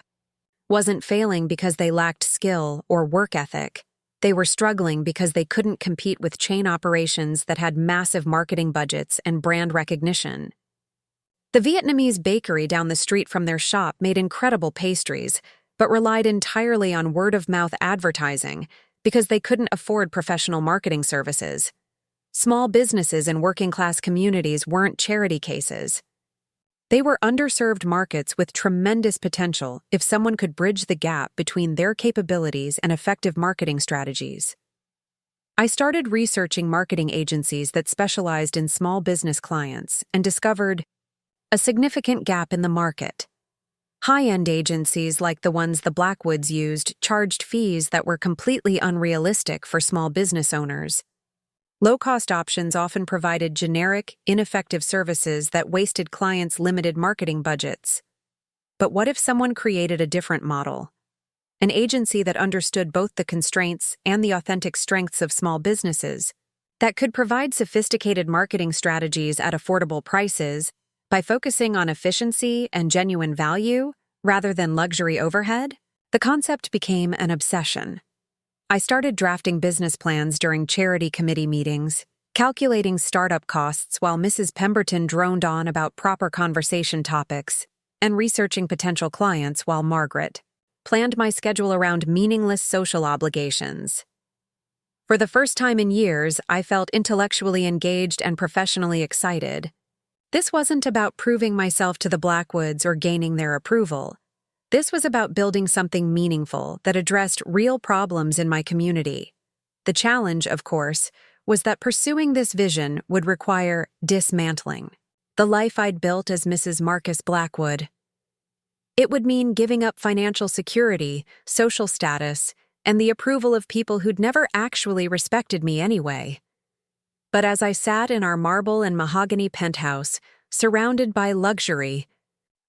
wasn't failing because they lacked skill or work ethic. They were struggling because they couldn't compete with chain operations that had massive marketing budgets and brand recognition. The Vietnamese bakery down the street from their shop made incredible pastries, but relied entirely on word-of-mouth advertising because they couldn't afford professional marketing services. Small businesses in working-class communities weren't charity cases. They were underserved markets with tremendous potential if someone could bridge the gap between their capabilities and effective marketing strategies. I started researching marketing agencies that specialized in small business clients and discovered a significant gap in the market. High-end agencies like the ones the Blackwoods used charged fees that were completely unrealistic for small business owners. Low-cost options often provided generic, ineffective services that wasted clients' limited marketing budgets. But what if someone created a different model? An agency that understood both the constraints and the authentic strengths of small businesses, that could provide sophisticated marketing strategies at affordable prices by focusing on efficiency and genuine value rather than luxury overhead? The concept became an obsession. I started drafting business plans during charity committee meetings, calculating startup costs while Mrs. Pemberton droned on about proper conversation topics, and researching potential clients while Margaret planned my schedule around meaningless social obligations. For the first time in years, I felt intellectually engaged and professionally excited. This wasn't about proving myself to the Blackwoods or gaining their approval. This was about building something meaningful that addressed real problems in my community. The challenge, of course, was that pursuing this vision would require dismantling the life I'd built as Mrs. Marcus Blackwood. It would mean giving up financial security, social status, and the approval of people who'd never actually respected me anyway. But as I sat in our marble and mahogany penthouse, surrounded by luxury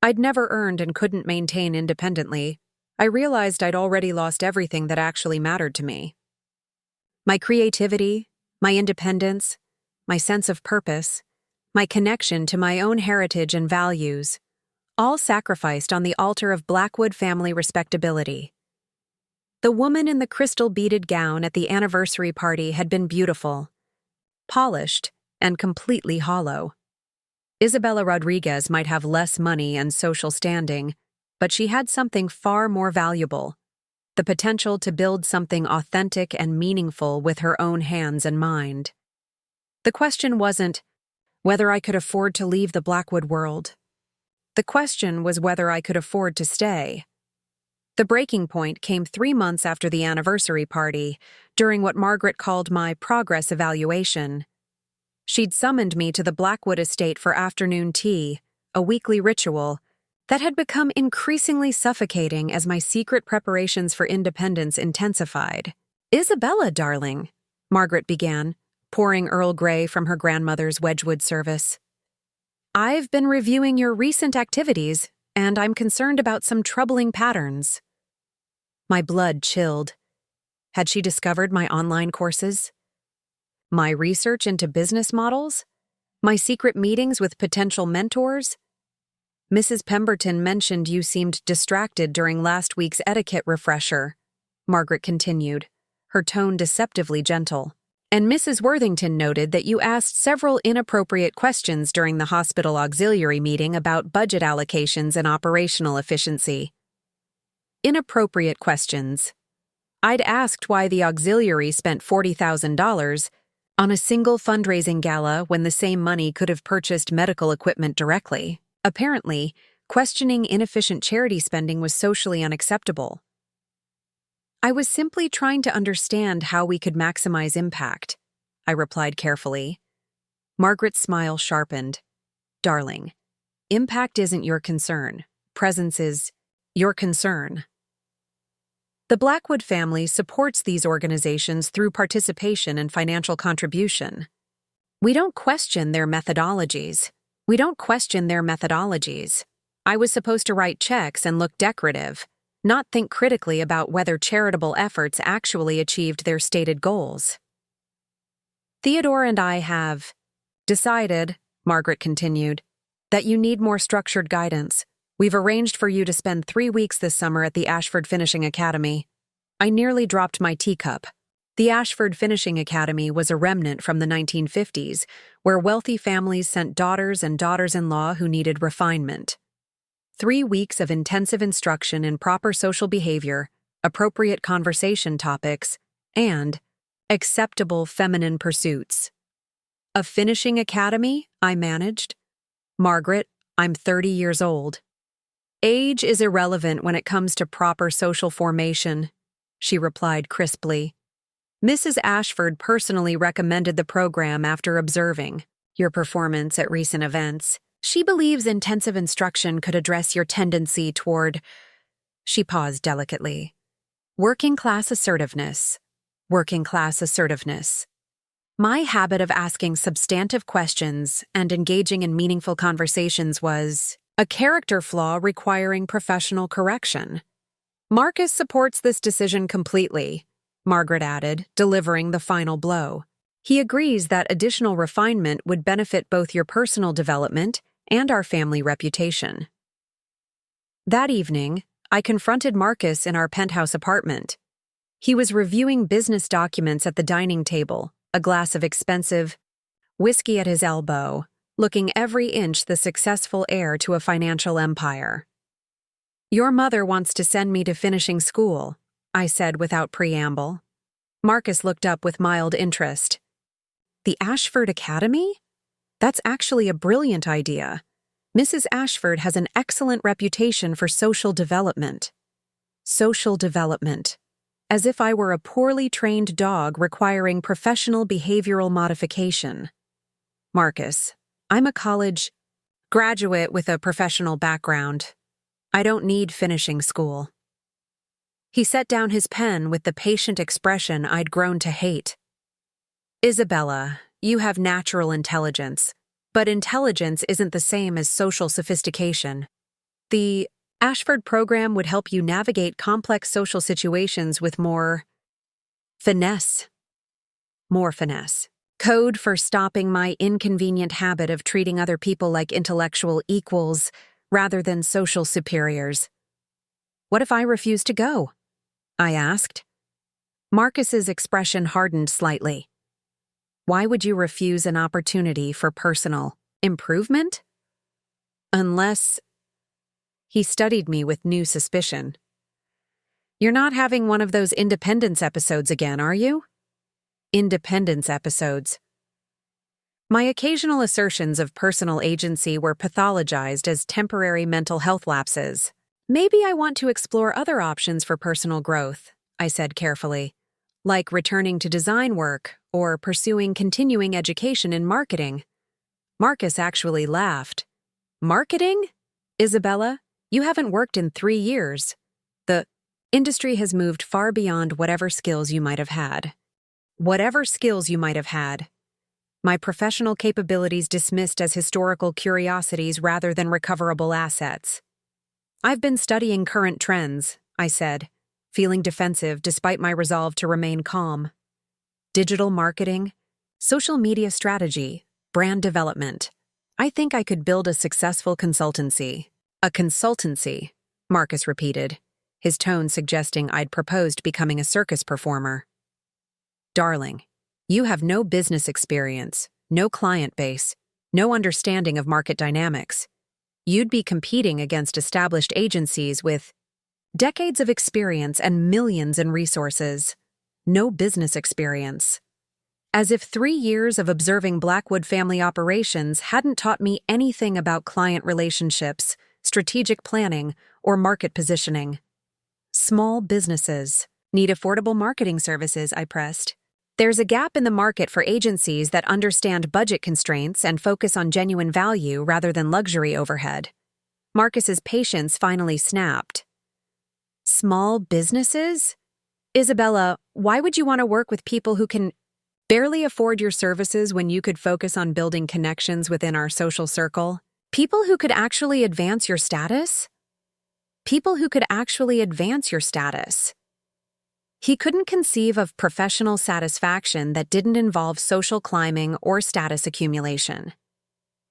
I'd never earned and couldn't maintain independently, I realized I'd already lost everything that actually mattered to me. My creativity, my independence, my sense of purpose, my connection to my own heritage and values, all sacrificed on the altar of Blackwood family respectability. The woman in the crystal-beaded gown at the anniversary party had been beautiful, polished, and completely hollow. Isabella Rodriguez might have less money and social standing, but she had something far more valuable: the potential to build something authentic and meaningful with her own hands and mind. The question wasn't whether I could afford to leave the Blackwood world. The question was whether I could afford to stay. The breaking point came 3 months after the anniversary party, during what Margaret called my progress evaluation. She'd summoned me to the Blackwood estate for afternoon tea, a weekly ritual that had become increasingly suffocating as my secret preparations for independence intensified. "Isabella, darling," Margaret began, pouring Earl Grey from her grandmother's Wedgwood service. I've been reviewing your recent activities, and I'm concerned about some troubling patterns. My blood chilled. Had she discovered my online courses? My research into business models? My secret meetings with potential mentors? Mrs. Pemberton mentioned you seemed distracted during last week's etiquette refresher, Margaret continued, her tone deceptively gentle. And Mrs. Worthington noted that you asked several inappropriate questions during the hospital auxiliary meeting about budget allocations and operational efficiency. Inappropriate questions. I'd asked why the auxiliary spent $40,000 on a single fundraising gala when the same money could have purchased medical equipment directly. Apparently, questioning inefficient charity spending was socially unacceptable. I was simply trying to understand how we could maximize impact, I replied carefully. Margaret's smile sharpened. Darling, impact isn't your concern. Presence is your concern. The Blackwood family supports these organizations through participation and financial contribution. We don't question their methodologies. I was supposed to write checks and look decorative, not think critically about whether charitable efforts actually achieved their stated goals. Theodore and I have decided, Margaret continued, that you need more structured guidance. We've arranged for you to spend 3 weeks this summer at the Ashford Finishing Academy. I nearly dropped my teacup. The Ashford Finishing Academy was a remnant from the 1950s, where wealthy families sent daughters and daughters-in-law who needed refinement. 3 weeks of intensive instruction in proper social behavior, appropriate conversation topics, and acceptable feminine pursuits. A finishing academy, I managed. Margaret, I'm 30 years old. Age is irrelevant when it comes to proper social formation, she replied crisply. Mrs. Ashford personally recommended the program after observing your performance at recent events. She believes intensive instruction could address your tendency toward, she paused delicately, working class assertiveness. My habit of asking substantive questions and engaging in meaningful conversations was a character flaw requiring professional correction. Marcus supports this decision completely, Margaret added, delivering the final blow. He agrees that additional refinement would benefit both your personal development and our family reputation. That evening, I confronted Marcus in our penthouse apartment. He was reviewing business documents at the dining table, a glass of expensive whiskey at his elbow, looking every inch the successful heir to a financial empire. Your mother wants to send me to finishing school, I said without preamble. Marcus looked up with mild interest. The Ashford Academy? That's actually a brilliant idea. Mrs. Ashford has an excellent reputation for social development. As if I were a poorly trained dog requiring professional behavioral modification. Marcus, I'm a college graduate with a professional background. I don't need finishing school. He set down his pen with the patient expression I'd grown to hate. Isabella, you have natural intelligence, but intelligence isn't the same as social sophistication. The Ashford program would help you navigate complex social situations with more finesse. Code for stopping my inconvenient habit of treating other people like intellectual equals rather than social superiors. What if I refuse to go? I asked. Marcus's expression hardened slightly. Why would you refuse an opportunity for personal improvement? Unless... He studied me with new suspicion. You're not having one of those independence episodes again, are you? Independence episodes. My occasional assertions of personal agency were pathologized as temporary mental health lapses. Maybe I want to explore other options for personal growth, I said carefully, like returning to design work or pursuing continuing education in marketing. Marcus actually laughed. Marketing? Isabella, you haven't worked in 3 years. The industry has moved far beyond whatever skills you might have had. my professional capabilities dismissed as historical curiosities rather than recoverable assets. "I've been studying current trends," I said, feeling defensive despite my resolve to remain calm. "Digital marketing, social media strategy, brand development. I think I could build a successful consultancy." "A consultancy," Marcus repeated, his tone suggesting I'd proposed becoming a circus performer. "Darling, you have no business experience, no client base, no understanding of market dynamics. You'd be competing against established agencies with decades of experience and millions in resources. No business experience." As if 3 years of observing Blackwood family operations hadn't taught me anything about client relationships, strategic planning, or market positioning. "Small businesses need affordable marketing services," I pressed. "There's a gap in the market for agencies that understand budget constraints and focus on genuine value rather than luxury overhead." Marcus's patience finally snapped. "Small businesses? Isabella, why would you want to work with people who can barely afford your services when you could focus on building connections within our social circle? People who could actually advance your status? People who could actually advance your status." He couldn't conceive of professional satisfaction that didn't involve social climbing or status accumulation.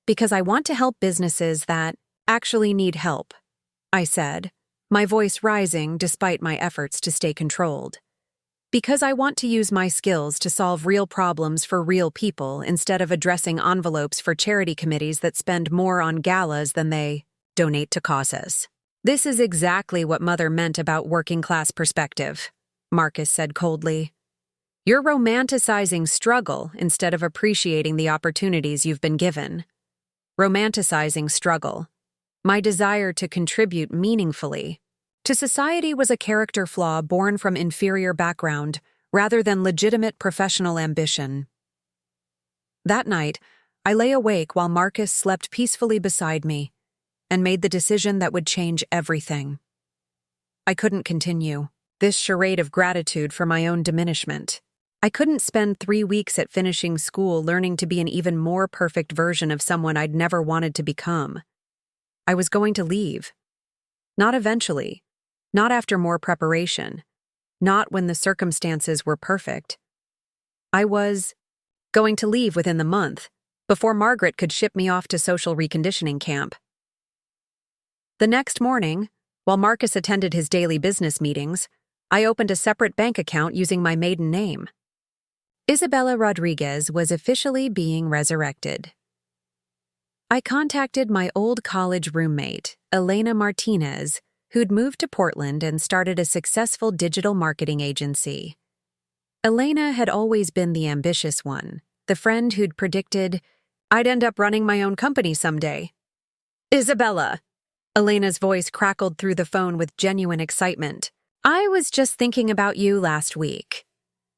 "Because I want to help businesses that actually need help," I said, my voice rising despite my efforts to stay controlled. "Because I want to use my skills to solve real problems for real people instead of addressing envelopes for charity committees that spend more on galas than they donate to causes." "This is exactly what Mother meant about working-class perspective," Marcus said coldly. "You're romanticizing struggle instead of appreciating the opportunities you've been given." Romanticizing struggle. My desire to contribute meaningfully to society was a character flaw born from inferior background rather than legitimate professional ambition. That night, I lay awake while Marcus slept peacefully beside me and made the decision that would change everything. I couldn't continue this charade of gratitude for my own diminishment. I couldn't spend 3 weeks at finishing school learning to be an even more perfect version of someone I'd never wanted to become. I was going to leave. Not eventually. Not after more preparation. Not when the circumstances were perfect. I was going to leave within the month, before Margaret could ship me off to social reconditioning camp. The next morning, while Marcus attended his daily business meetings, I opened a separate bank account using my maiden name. Isabella Rodriguez was officially being resurrected. I contacted my old college roommate, Elena Martinez, who'd moved to Portland and started a successful digital marketing agency. Elena had always been the ambitious one, the friend who'd predicted I'd end up running my own company someday. "Isabella," Elena's voice crackled through the phone with genuine excitement. "I was just thinking about you last week.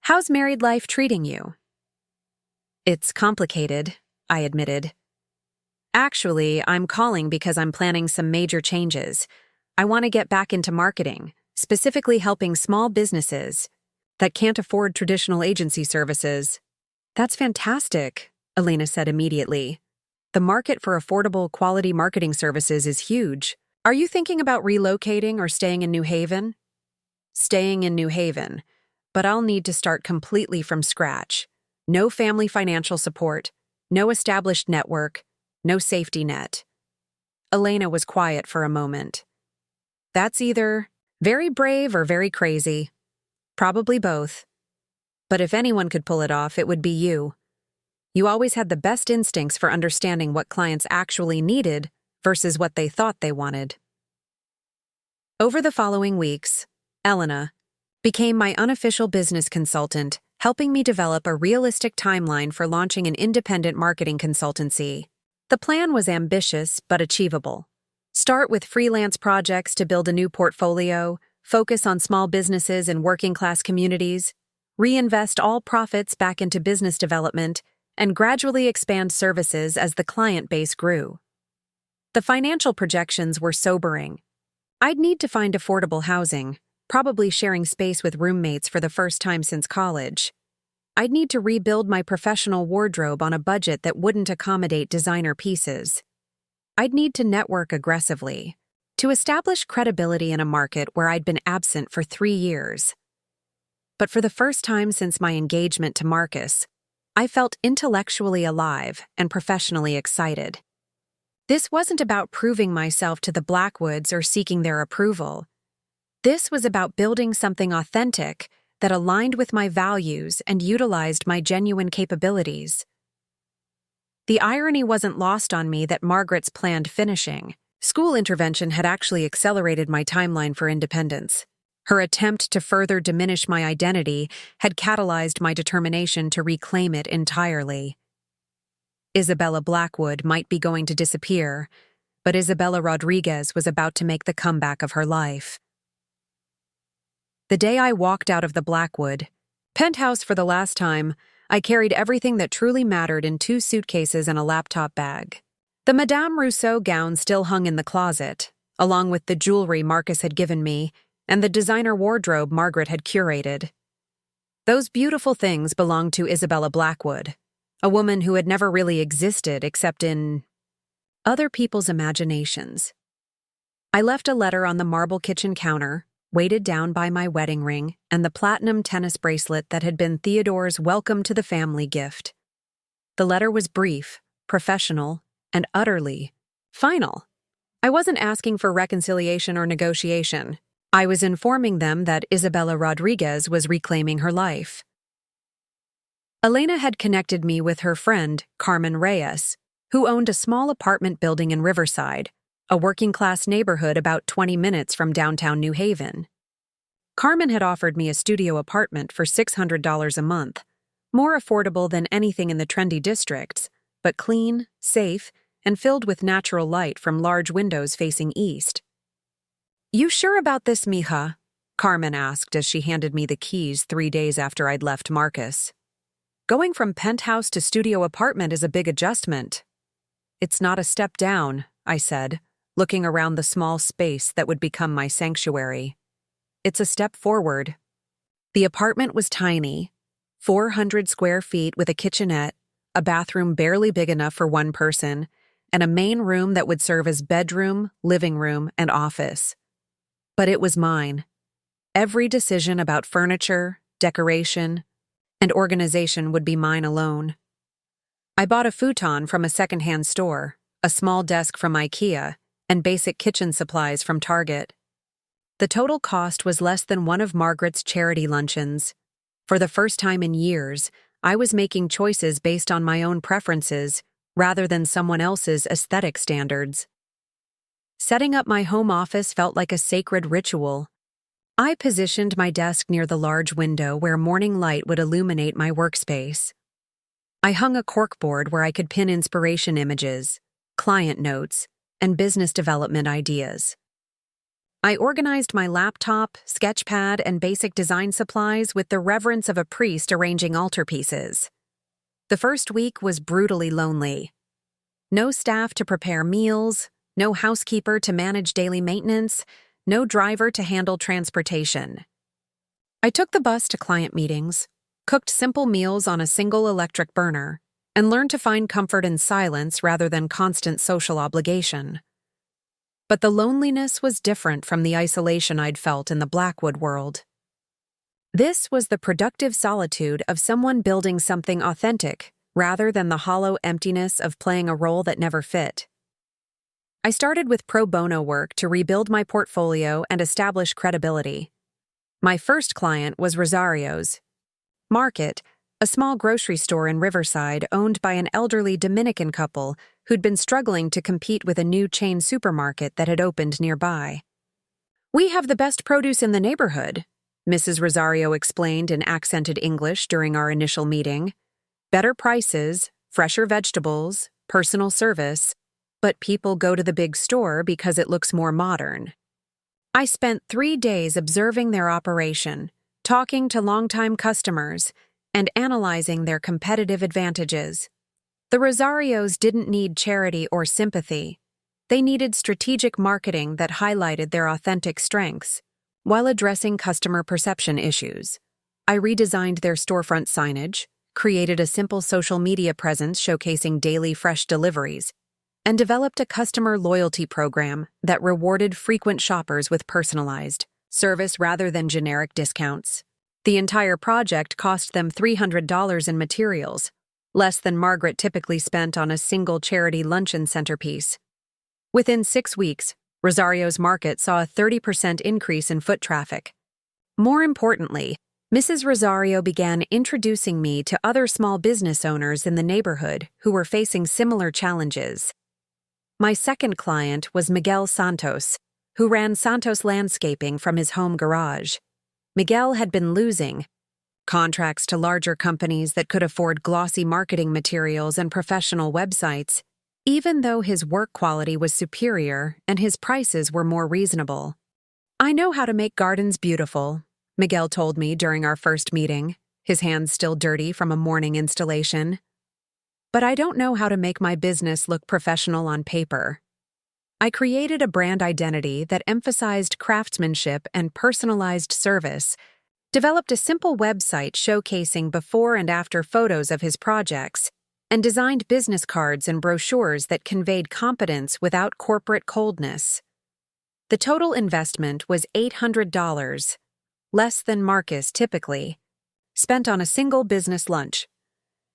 How's married life treating you?" "It's complicated," I admitted. "Actually, I'm calling because I'm planning some major changes. I want to get back into marketing, specifically helping small businesses that can't afford traditional agency services." "That's fantastic," Elena said immediately. "The market for affordable, quality marketing services is huge. Are you thinking about relocating or staying in New Haven?" "Staying in New Haven, but I'll need to start completely from scratch. No family financial support, no established network, no safety net." Elena was quiet for a moment. "That's either very brave or very crazy. Probably both. But if anyone could pull it off, it would be you. You always had the best instincts for understanding what clients actually needed versus what they thought they wanted." Over the following weeks, Elena became my unofficial business consultant, helping me develop a realistic timeline for launching an independent marketing consultancy. The plan was ambitious but achievable. Start with freelance projects to build a new portfolio, focus on small businesses and working-class communities, reinvest all profits back into business development, and gradually expand services as the client base grew. The financial projections were sobering. I'd need to find affordable housing, probably sharing space with roommates for the first time since college. I'd need to rebuild my professional wardrobe on a budget that wouldn't accommodate designer pieces. I'd need to network aggressively to establish credibility in a market where I'd been absent for 3 years. But for the first time since my engagement to Marcus, I felt intellectually alive and professionally excited. This wasn't about proving myself to the Blackwoods or seeking their approval. This was about building something authentic that aligned with my values and utilized my genuine capabilities. The irony wasn't lost on me that Margaret's planned finishing. School intervention had actually accelerated my timeline for independence. Her attempt to further diminish my identity had catalyzed my determination to reclaim it entirely. Isabella Blackwood might be going to disappear, but Isabella Rodriguez was about to make the comeback of her life. The day I walked out of the Blackwood penthouse for the last time, I carried everything that truly mattered in 2 suitcases and a laptop bag. The Madame Rousseau gown still hung in the closet, along with the jewelry Marcus had given me and the designer wardrobe Margaret had curated. Those beautiful things belonged to Isabella Blackwood, a woman who had never really existed except in other people's imaginations. I left a letter on the marble kitchen counter, weighted down by my wedding ring and the platinum tennis bracelet that had been Theodore's welcome to the family gift. The letter was brief, professional, and utterly final. I wasn't asking for reconciliation or negotiation. I was informing them that Isabella Rodriguez was reclaiming her life. Elena had connected me with her friend, Carmen Reyes, who owned a small apartment building in Riverside, a working-class neighborhood about 20 minutes from downtown New Haven. Carmen had offered me a studio apartment for $600 a month, more affordable than anything in the trendy districts, but clean, safe, and filled with natural light from large windows facing east. "You sure about this, mija?" Carmen asked as she handed me the keys 3 days after I'd left Marcus. "Going from penthouse to studio apartment is a big adjustment." "It's not a step down," I said, looking around the small space that would become my sanctuary. "It's a step forward." The apartment was tiny, 400 square feet with a kitchenette, a bathroom barely big enough for one person, and a main room that would serve as bedroom, living room, and office. But it was mine. Every decision about furniture, decoration, and organization would be mine alone. I bought a futon from a secondhand store, a small desk from IKEA, and basic kitchen supplies from Target. The total cost was less than one of Margaret's charity luncheons. For the first time in years, I was making choices based on my own preferences rather than someone else's aesthetic standards. Setting up my home office felt like a sacred ritual. I positioned my desk near the large window where morning light would illuminate my workspace. I hung a corkboard where I could pin inspiration images, client notes, and business development ideas. I organized my laptop, sketchpad, and basic design supplies with the reverence of a priest arranging altarpieces. The first week was brutally lonely. No staff to prepare meals, no housekeeper to manage daily maintenance, no driver to handle transportation. I took the bus to client meetings, cooked simple meals on a single electric burner, and learned to find comfort in silence rather than constant social obligation. But the loneliness was different from the isolation I'd felt in the Blackwood world. This was the productive solitude of someone building something authentic, rather than the hollow emptiness of playing a role that never fit. I started with pro bono work to rebuild my portfolio and establish credibility. My first client was Rosario's Market, a small grocery store in Riverside owned by an elderly Dominican couple who'd been struggling to compete with a new chain supermarket that had opened nearby. "We have the best produce in the neighborhood," Mrs. Rosario explained in accented English during our initial meeting. "Better prices, fresher vegetables, personal service, but people go to the big store because it looks more modern." I spent 3 days observing their operation, talking to longtime customers, and analyzing their competitive advantages. The Rosarios didn't need charity or sympathy. They needed strategic marketing that highlighted their authentic strengths, while addressing customer perception issues. I redesigned their storefront signage, created a simple social media presence showcasing daily fresh deliveries, and developed a customer loyalty program that rewarded frequent shoppers with personalized service rather than generic discounts. The entire project cost them $300 in materials, less than Margaret typically spent on a single charity luncheon centerpiece. Within 6 weeks, Rosario's market saw a 30% increase in foot traffic. More importantly, Mrs. Rosario began introducing me to other small business owners in the neighborhood who were facing similar challenges. My second client was Miguel Santos, who ran Santos Landscaping from his home garage. Miguel had been losing contracts to larger companies that could afford glossy marketing materials and professional websites, even though his work quality was superior and his prices were more reasonable. "I know how to make gardens beautiful," Miguel told me during our first meeting, his hands still dirty from a morning installation. "But I don't know how to make my business look professional on paper." I created a brand identity that emphasized craftsmanship and personalized service, developed a simple website showcasing before and after photos of his projects, and designed business cards and brochures that conveyed competence without corporate coldness. The total investment was $800, less than Marcus typically, spent on a single business lunch.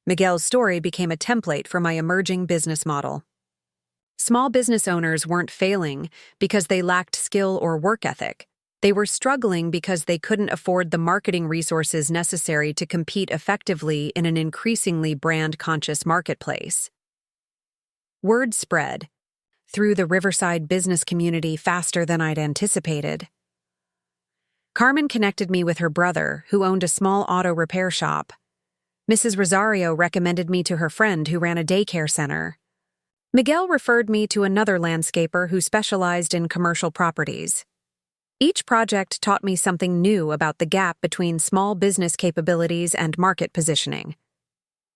Miguel's story became a template for my emerging business model. Small business owners weren't failing because they lacked skill or work ethic. They were struggling because they couldn't afford the marketing resources necessary to compete effectively in an increasingly brand-conscious marketplace. Word spread through the Riverside business community faster than I'd anticipated. Carmen connected me with her brother, who owned a small auto repair shop. Mrs. Rosario recommended me to her friend who ran a daycare center. Miguel referred me to another landscaper who specialized in commercial properties. Each project taught me something new about the gap between small business capabilities and market positioning.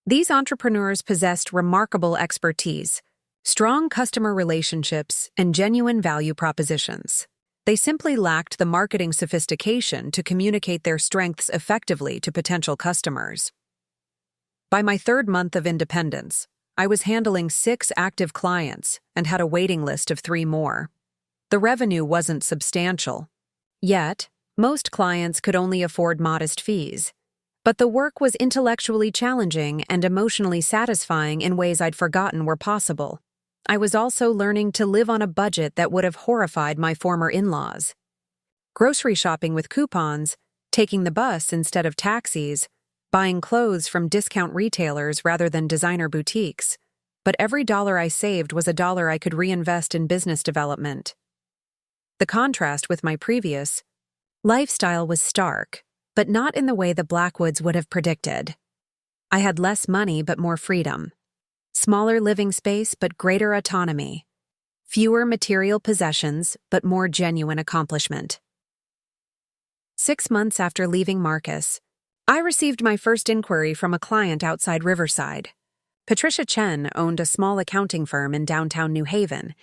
These entrepreneurs possessed remarkable expertise, strong customer relationships, and genuine value propositions. They simply lacked the marketing sophistication to communicate their strengths effectively to potential customers. By my third month of independence, I was handling 6 active clients and had a waiting list of 3 more. The revenue wasn't substantial. Yet, most clients could only afford modest fees. But the work was intellectually challenging and emotionally satisfying in ways I'd forgotten were possible. I was also learning to live on a budget that would have horrified my former in-laws. Grocery shopping with coupons, taking the bus instead of taxis, buying clothes from discount retailers rather than designer boutiques. But every dollar I saved was a dollar I could reinvest in business development. The contrast with my previous lifestyle was stark, but not in the way the Blackwoods would have predicted. I had less money but more freedom. Smaller living space but greater autonomy. Fewer material possessions but more genuine accomplishment. 6 months after leaving Marcus, I received my first inquiry from a client outside Riverside. Patricia Chen owned a small accounting firm in downtown New Haven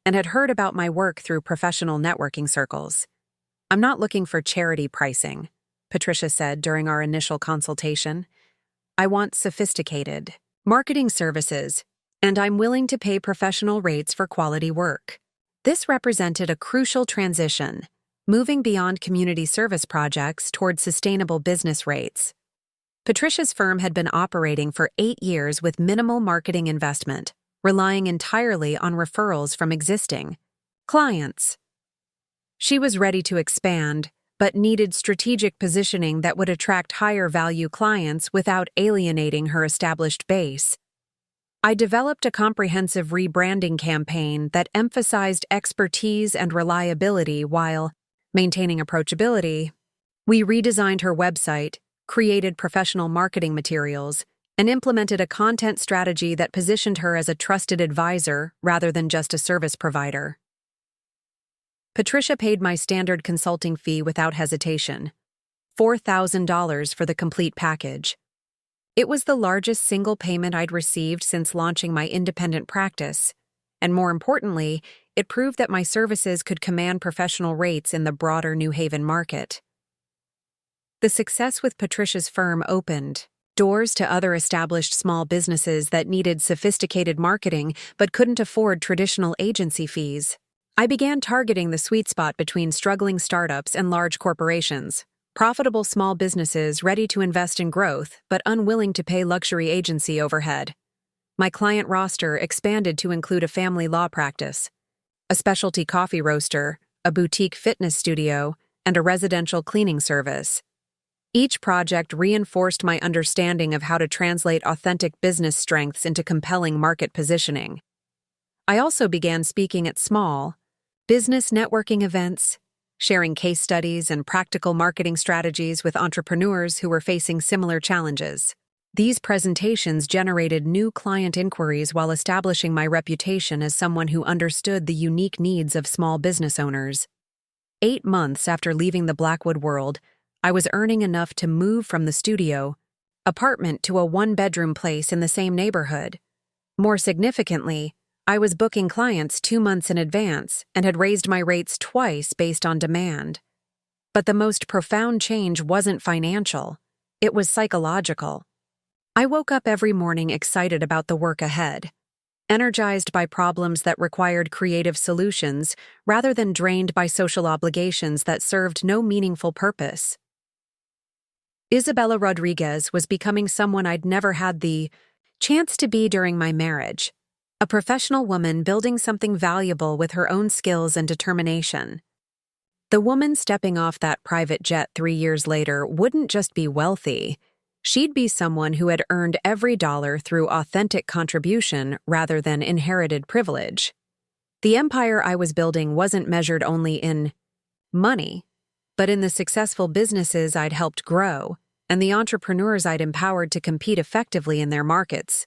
and had heard about my work through professional networking circles. "I'm not looking for charity pricing," Patricia said during our initial consultation. "I want sophisticated marketing services, and I'm willing to pay professional rates for quality work." This represented a crucial transition, moving beyond community service projects toward sustainable business rates. Patricia's firm had been operating for 8 years with minimal marketing investment, relying entirely on referrals from existing clients. She was ready to expand, but needed strategic positioning that would attract higher-value clients without alienating her established base. I developed a comprehensive rebranding campaign that emphasized expertise and reliability while maintaining approachability. We redesigned her website, created professional marketing materials, and implemented a content strategy that positioned her as a trusted advisor rather than just a service provider. Patricia paid my standard consulting fee without hesitation, $4,000 for the complete package. It was the largest single payment I'd received since launching my independent practice, and more importantly, it proved that my services could command professional rates in the broader New Haven market. The success with Patricia's firm opened doors to other established small businesses that needed sophisticated marketing but couldn't afford traditional agency fees. I began targeting the sweet spot between struggling startups and large corporations, profitable small businesses ready to invest in growth but unwilling to pay luxury agency overhead. My client roster expanded to include a family law practice, a specialty coffee roaster, a boutique fitness studio, and a residential cleaning service. Each project reinforced my understanding of how to translate authentic business strengths into compelling market positioning. I also began speaking at small, business networking events, sharing case studies and practical marketing strategies with entrepreneurs who were facing similar challenges. These presentations generated new client inquiries while establishing my reputation as someone who understood the unique needs of small business owners. 8 months after leaving the Blackwood world, I was earning enough to move from the studio apartment to a 1-bedroom place in the same neighborhood. More significantly, I was booking clients 2 months in advance and had raised my rates twice based on demand. But the most profound change wasn't financial, it was psychological. I woke up every morning excited about the work ahead, energized by problems that required creative solutions rather than drained by social obligations that served no meaningful purpose. Isabella Rodriguez was becoming someone I'd never had the chance to be during my marriage, a professional woman building something valuable with her own skills and determination. The woman stepping off that private jet 3 years later wouldn't just be wealthy, she'd be someone who had earned every dollar through authentic contribution rather than inherited privilege. The empire I was building wasn't measured only in money, but in the successful businesses I'd helped grow and the entrepreneurs I'd empowered to compete effectively in their markets.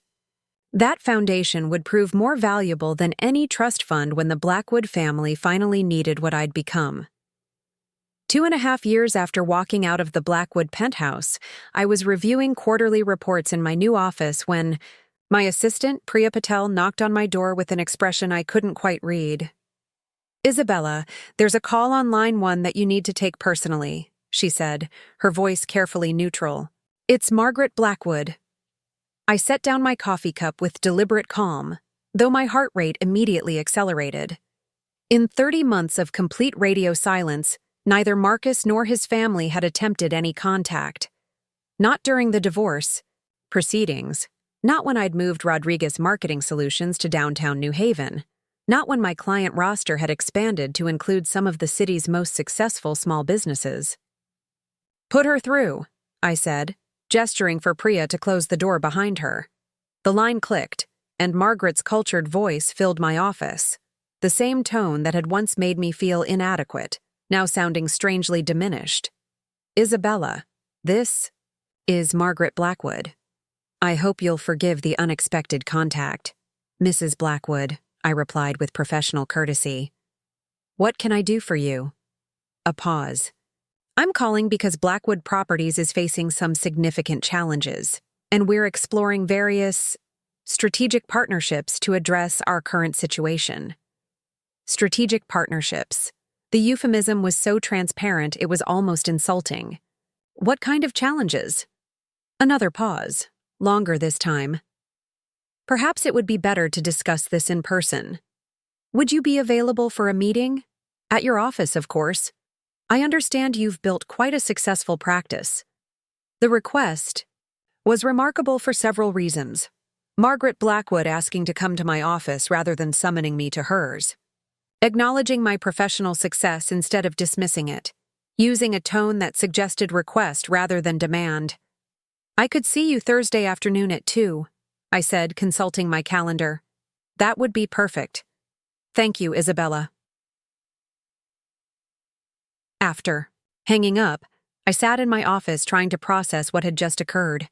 That foundation would prove more valuable than any trust fund when the Blackwood family finally needed what I'd become. 2.5 years after walking out of the Blackwood penthouse, I was reviewing quarterly reports in my new office when my assistant, Priya Patel, knocked on my door with an expression I couldn't quite read. "Isabella, there's a call on line 1 that you need to take personally," she said, her voice carefully neutral. "It's Margaret Blackwood." I set down my coffee cup with deliberate calm, though my heart rate immediately accelerated. In 30 months of complete radio silence, neither Marcus nor his family had attempted any contact. Not during the divorce proceedings, not when I'd moved Rodriguez Marketing Solutions to downtown New Haven, not when my client roster had expanded to include some of the city's most successful small businesses. "Put her through," I said, gesturing for Priya to close the door behind her. The line clicked, and Margaret's cultured voice filled my office, the same tone that had once made me feel inadequate, now sounding strangely diminished. "Isabella, this is Margaret Blackwood. I hope you'll forgive the unexpected contact." "Mrs. Blackwood," I replied with professional courtesy. "What can I do for you?" A pause. "I'm calling because Blackwood Properties is facing some significant challenges, and we're exploring various strategic partnerships to address our current situation." Strategic partnerships. The euphemism was so transparent it was almost insulting. "What kind of challenges?" Another pause, longer this time. "Perhaps it would be better to discuss this in person. Would you be available for a meeting? At your office, of course. I understand you've built quite a successful practice." The request was remarkable for several reasons. Margaret Blackwood asking to come to my office rather than summoning me to hers. Acknowledging my professional success instead of dismissing it. Using a tone that suggested request rather than demand. "I could see you Thursday afternoon at 2, I said, consulting my calendar. "That would be perfect. Thank you, Isabella." After hanging up, I sat in my office trying to process what had just occurred.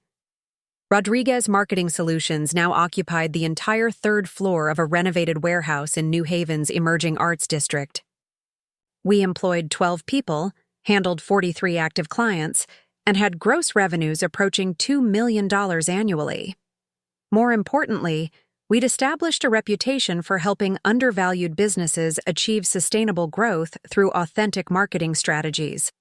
Rodriguez Marketing Solutions now occupied the entire 3rd floor of a renovated warehouse in New Haven's emerging arts district. We employed 12 people, handled 43 active clients, and had gross revenues approaching $2 million annually. More importantly, we'd established a reputation for helping undervalued businesses achieve sustainable growth through authentic marketing strategies.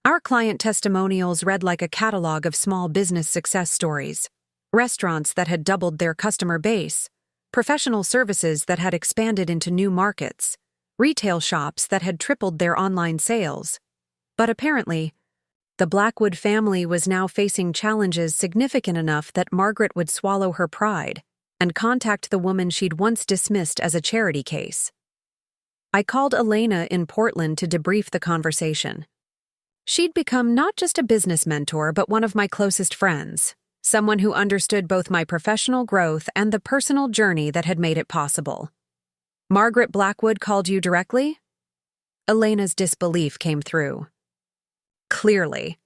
Our client testimonials read like a catalog of small business success stories. Restaurants that had doubled their customer base, professional services that had expanded into new markets, retail shops that had tripled their online sales. But apparently, the Blackwood family was now facing challenges significant enough that Margaret would swallow her pride and contact the woman she'd once dismissed as a charity case. I called Elena in Portland to debrief the conversation. She'd become not just a business mentor, but one of my closest friends, someone who understood both my professional growth and the personal journey that had made it possible. Margaret Blackwood called you directly? Elena's disbelief came through. Clearly.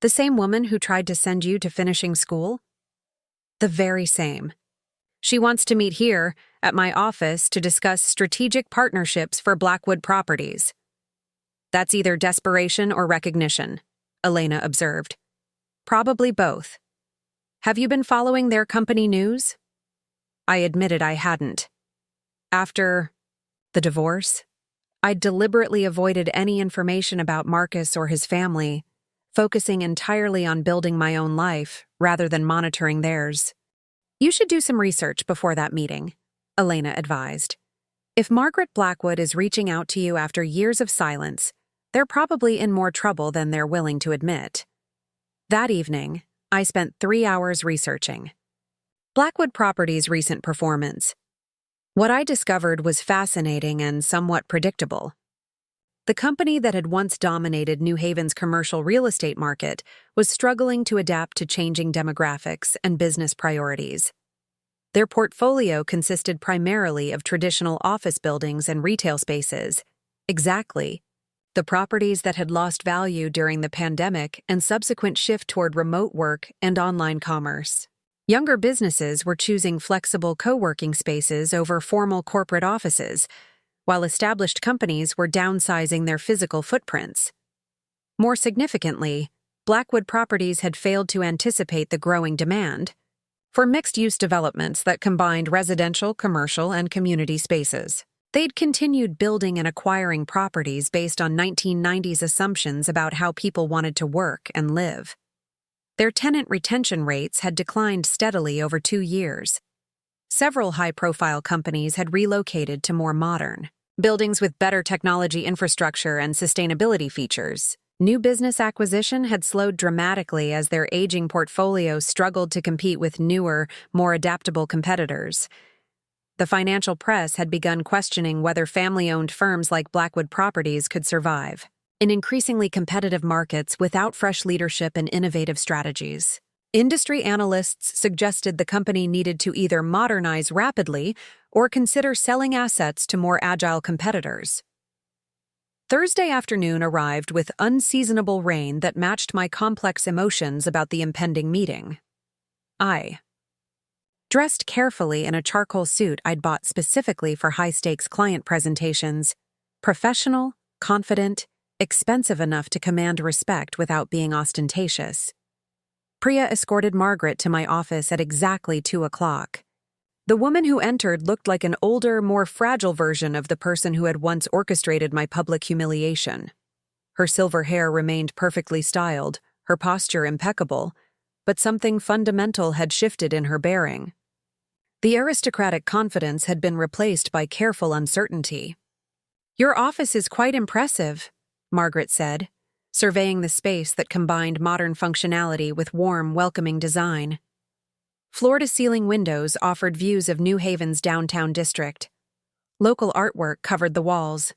The same woman who tried to send you to finishing school? The very same. She wants to meet here, at my office, to discuss strategic partnerships for Blackwood properties. That's either desperation or recognition, Elena observed. Probably both. Have you been following their company news? I admitted I hadn't. After the divorce, I'd deliberately avoided any information about Marcus or his family, focusing entirely on building my own life rather than monitoring theirs. You should do some research before that meeting, Elena advised. If Margaret Blackwood is reaching out to you after years of silence, they're probably in more trouble than they're willing to admit. That evening, I spent 3 hours researching Blackwood Properties' recent performance. What I discovered was fascinating and somewhat predictable. The company that had once dominated New Haven's commercial real estate market was struggling to adapt to changing demographics and business priorities. Their portfolio consisted primarily of traditional office buildings and retail spaces. Exactly. The properties that had lost value during the pandemic and subsequent shift toward remote work and online commerce. Younger businesses were choosing flexible co-working spaces over formal corporate offices, while established companies were downsizing their physical footprints. More significantly, Blackwood Properties had failed to anticipate the growing demand for mixed-use developments that combined residential, commercial, and community spaces. They'd continued building and acquiring properties based on 1990s assumptions about how people wanted to work and live. Their tenant retention rates had declined steadily over 2 years. Several high-profile companies had relocated to more modern buildings with better technology infrastructure and sustainability features. New business acquisition had slowed dramatically as their aging portfolio struggled to compete with newer, more adaptable competitors. The financial press had begun questioning whether family-owned firms like Blackwood Properties could survive in increasingly competitive markets without fresh leadership and innovative strategies. Industry analysts suggested the company needed to either modernize rapidly or consider selling assets to more agile competitors. Thursday afternoon arrived with unseasonable rain that matched my complex emotions about the impending meeting. I, dressed carefully in a charcoal suit I'd bought specifically for high-stakes client presentations, professional, confident, expensive enough to command respect without being ostentatious. Priya escorted Margaret to my office at exactly 2 o'clock. The woman who entered looked like an older, more fragile version of the person who had once orchestrated my public humiliation. Her silver hair remained perfectly styled, her posture impeccable, but something fundamental had shifted in her bearing. The aristocratic confidence had been replaced by careful uncertainty. "Your office is quite impressive," Margaret said, surveying the space that combined modern functionality with warm, welcoming design. Floor-to-ceiling windows offered views of New Haven's downtown district. Local artwork covered the walls.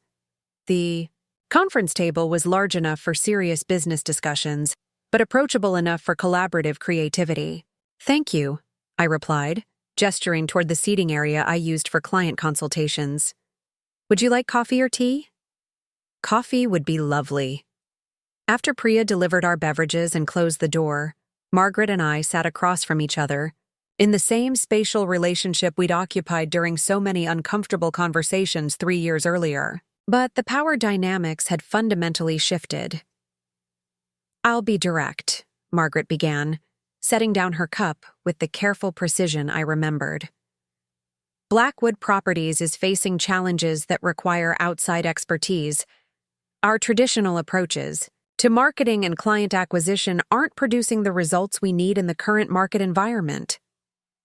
The conference table was large enough for serious business discussions, but approachable enough for collaborative creativity. "Thank you," I replied, gesturing toward the seating area I used for client consultations. "Would you like coffee or tea?" Coffee would be lovely. After Priya delivered our beverages and closed the door, Margaret and I sat across from each other, in the same spatial relationship we'd occupied during so many uncomfortable conversations 3 years earlier. But the power dynamics had fundamentally shifted. "I'll be direct," Margaret began, setting down her cup with the careful precision I remembered. "Blackwood Properties is facing challenges that require outside expertise. Our traditional approaches, to marketing and client acquisition aren't producing the results we need in the current market environment.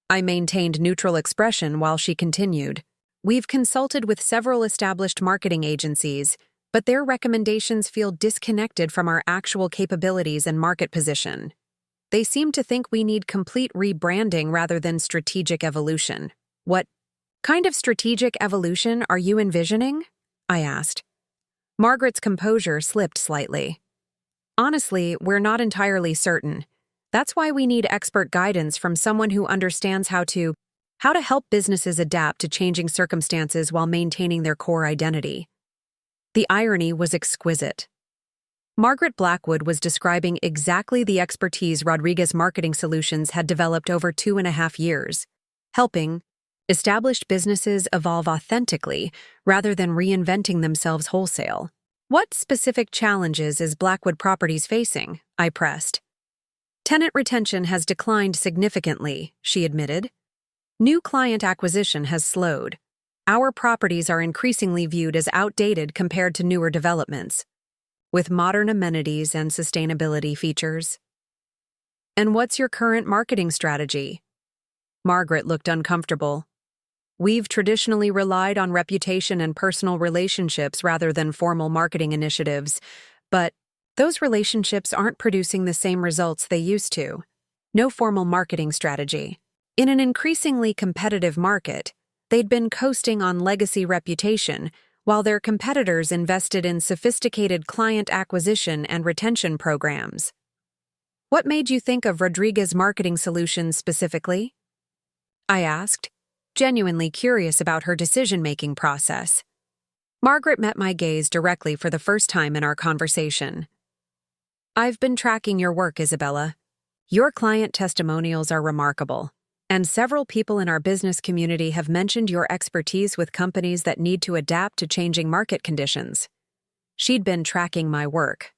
I maintained neutral expression while she continued. We've consulted with several established marketing agencies, but their recommendations feel disconnected from our actual capabilities and market position. They seem to think we need complete rebranding rather than strategic evolution. What kind of strategic evolution are you envisioning? I asked. Margaret's composure slipped slightly. Honestly, we're not entirely certain. That's why we need expert guidance from someone who understands how to help businesses adapt to changing circumstances while maintaining their core identity. The irony was exquisite. Margaret Blackwood was describing exactly the expertise Rodriguez Marketing Solutions had developed over 2.5 years, helping established businesses evolve authentically rather than reinventing themselves wholesale. What specific challenges is Blackwood Properties facing? I pressed. Tenant retention has declined significantly, she admitted. New client acquisition has slowed. Our properties are increasingly viewed as outdated compared to newer developments, with modern amenities and sustainability features. And what's your current marketing strategy? Margaret looked uncomfortable. We've traditionally relied on reputation and personal relationships rather than formal marketing initiatives, but those relationships aren't producing the same results they used to. No formal marketing strategy. In an increasingly competitive market, they'd been coasting on legacy reputation, while their competitors invested in sophisticated client acquisition and retention programs. What made you think of Rodriguez Marketing Solutions specifically? I asked, genuinely curious about her decision-making process. Margaret met my gaze directly for the first time in our conversation. I've been tracking your work, Isabella. Your client testimonials are remarkable, and several people in our business community have mentioned your expertise with companies that need to adapt to changing market conditions. She'd been tracking my work.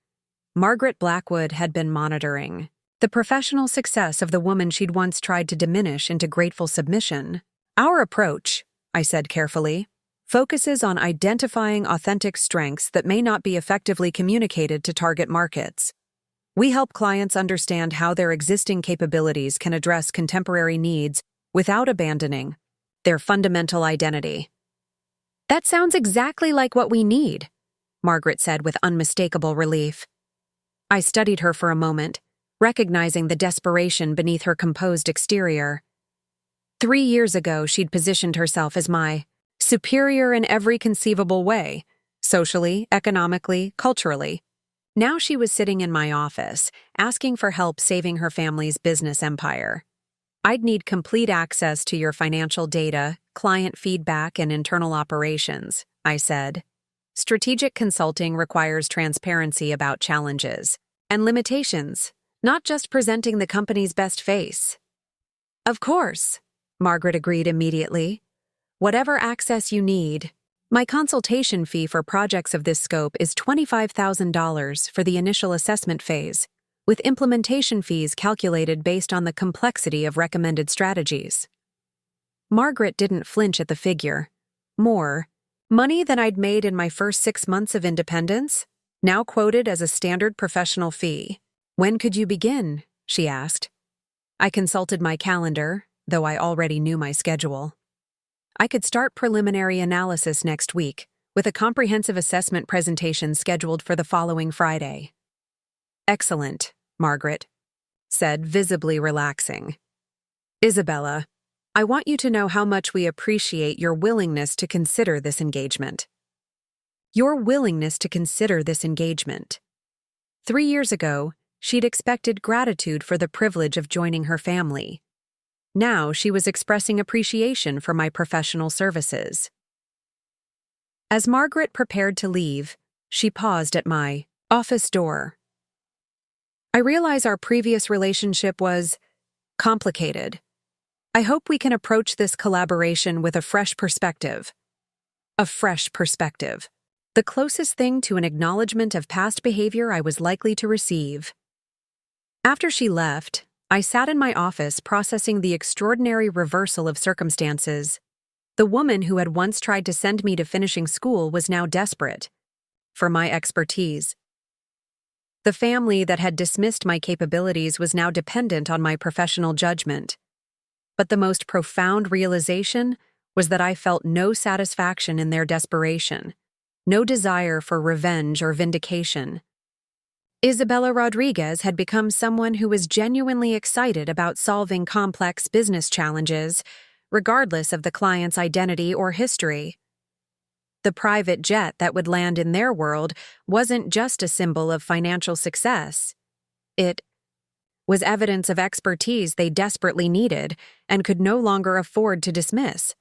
Margaret Blackwood had been monitoring the professional success of the woman she'd once tried to diminish into grateful submission. Our approach, I said carefully, focuses on identifying authentic strengths that may not be effectively communicated to target markets. We help clients understand how their existing capabilities can address contemporary needs without abandoning their fundamental identity. That sounds exactly like what we need, Margaret said with unmistakable relief. I studied her for a moment, recognizing the desperation beneath her composed exterior. 3 years ago, she'd positioned herself as my superior in every conceivable way, socially, economically, culturally. Now she was sitting in my office, asking for help saving her family's business empire. I'd need complete access to your financial data, client feedback, and internal operations, I said. Strategic consulting requires transparency about challenges and limitations, not just presenting the company's best face. Of course, Margaret agreed immediately. Whatever access you need. My consultation fee for projects of this scope is $25,000 for the initial assessment phase, with implementation fees calculated based on the complexity of recommended strategies. Margaret didn't flinch at the figure. More, money than I'd made in my first 6 months of independence, now quoted as a standard professional fee. When could you begin? She asked. I consulted my calendar, though I already knew my schedule. I could start preliminary analysis next week, with a comprehensive assessment presentation scheduled for the following Friday. Excellent, Margaret said, visibly relaxing. Isabella, I want you to know how much we appreciate your willingness to consider this engagement. Your willingness to consider this engagement. 3 years ago, she'd expected gratitude for the privilege of joining her family. Now she was expressing appreciation for my professional services. As Margaret prepared to leave, she paused at my office door. I realize our previous relationship was complicated. I hope we can approach this collaboration with a fresh perspective. A fresh perspective. The closest thing to an acknowledgement of past behavior I was likely to receive. After she left, I sat in my office processing the extraordinary reversal of circumstances. The woman who had once tried to send me to finishing school was now desperate for my expertise. The family that had dismissed my capabilities was now dependent on my professional judgment. But the most profound realization was that I felt no satisfaction in their desperation, no desire for revenge or vindication. Isabella Rodriguez had become someone who was genuinely excited about solving complex business challenges, regardless of the client's identity or history. The private jet that would land in their world wasn't just a symbol of financial success. It was evidence of expertise they desperately needed and could no longer afford to dismiss.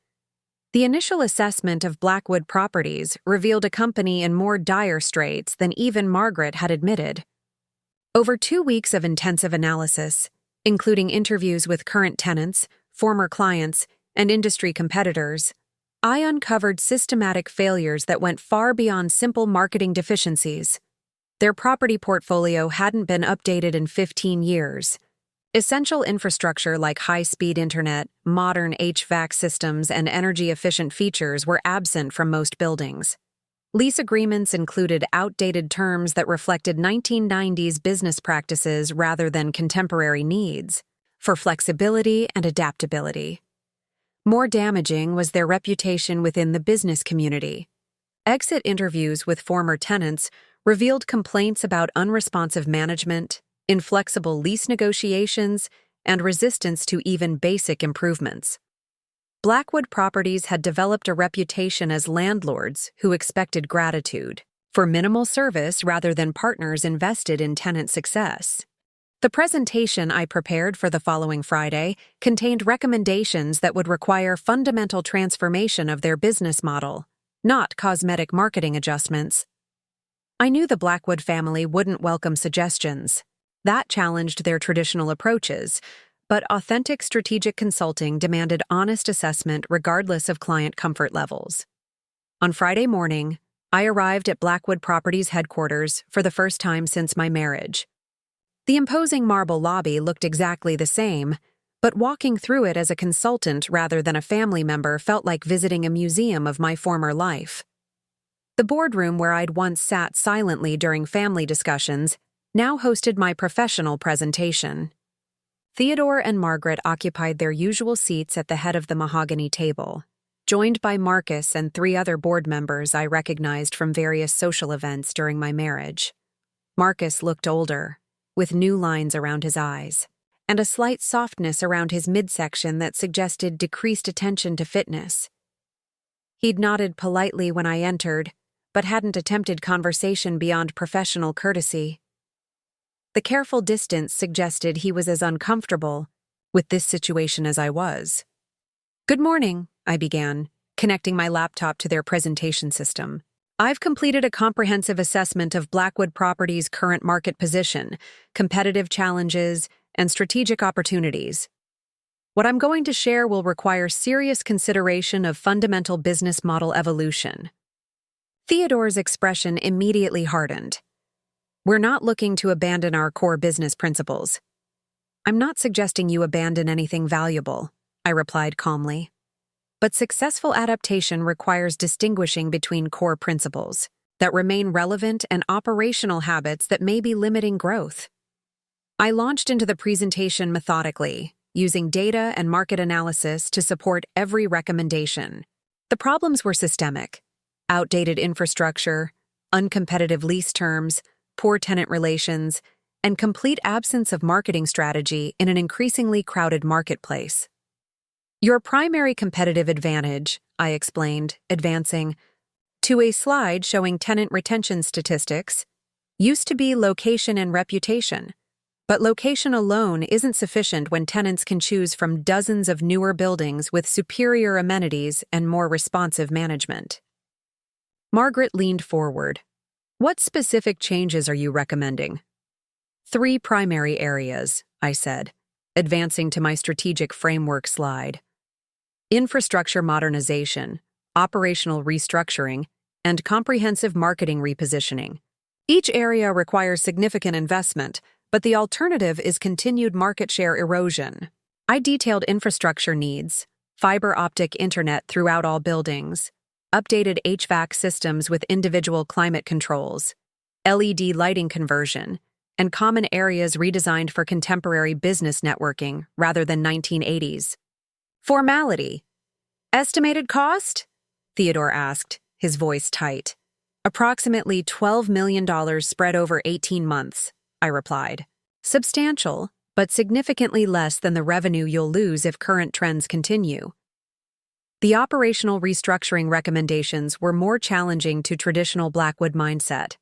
The initial assessment of Blackwood Properties revealed a company in more dire straits than even Margaret had admitted. Over 2 weeks of intensive analysis, including interviews with current tenants, former clients, and industry competitors, I uncovered systematic failures that went far beyond simple marketing deficiencies. Their property portfolio hadn't been updated in 15 years. Essential infrastructure like high-speed internet, modern HVAC systems, and energy-efficient features were absent from most buildings. Lease agreements included outdated terms that reflected 1990s business practices rather than contemporary needs, for flexibility and adaptability. More damaging was their reputation within the business community. Exit interviews with former tenants revealed complaints about unresponsive management, inflexible lease negotiations, and resistance to even basic improvements. Blackwood Properties had developed a reputation as landlords who expected gratitude for minimal service rather than partners invested in tenant success. The presentation I prepared for the following Friday contained recommendations that would require fundamental transformation of their business model, not cosmetic marketing adjustments. I knew the Blackwood family wouldn't welcome suggestions. That challenged their traditional approaches, but authentic strategic consulting demanded honest assessment regardless of client comfort levels. On Friday morning, I arrived at Blackwood Properties headquarters for the first time since my marriage. The imposing marble lobby looked exactly the same, but walking through it as a consultant rather than a family member felt like visiting a museum of my former life. The boardroom where I'd once sat silently during family discussions now hosted my professional presentation. Theodore and Margaret occupied their usual seats at the head of the mahogany table, joined by Marcus and 3 other board members I recognized from various social events during my marriage. Marcus looked older, with new lines around his eyes, and a slight softness around his midsection that suggested decreased attention to fitness. He'd nodded politely when I entered, but hadn't attempted conversation beyond professional courtesy. The careful distance suggested he was as uncomfortable with this situation as I was. "Good morning," I began, connecting my laptop to their presentation system. "I've completed a comprehensive assessment of Blackwood Properties' current market position, competitive challenges, and strategic opportunities. What I'm going to share will require serious consideration of fundamental business model evolution." Theodore's expression immediately hardened. "We're not looking to abandon our core business principles." "I'm not suggesting you abandon anything valuable," I replied calmly. "But successful adaptation requires distinguishing between core principles that remain relevant and operational habits that may be limiting growth." I launched into the presentation methodically, using data and market analysis to support every recommendation. The problems were systemic: outdated infrastructure, uncompetitive lease terms, poor tenant relations, and complete absence of marketing strategy in an increasingly crowded marketplace. "Your primary competitive advantage," I explained, advancing to a slide showing tenant retention statistics, "used to be location and reputation. But location alone isn't sufficient when tenants can choose from dozens of newer buildings with superior amenities and more responsive management." Margaret leaned forward. "What specific changes are you recommending?" "3 primary areas," I said, advancing to my strategic framework slide: infrastructure modernization, operational restructuring, and comprehensive marketing repositioning. Each area requires significant investment, but the alternative is continued market share erosion. I detailed infrastructure needs: fiber optic internet throughout all buildings, updated HVAC systems with individual climate controls, LED lighting conversion, and common areas redesigned for contemporary business networking rather than 1980s. Formality. Estimated cost? Theodore asked, his voice tight. Approximately $12 million spread over 18 months, I replied. Substantial, but significantly less than the revenue you'll lose if current trends continue. The operational restructuring recommendations were more challenging to traditional Blackwood mindset.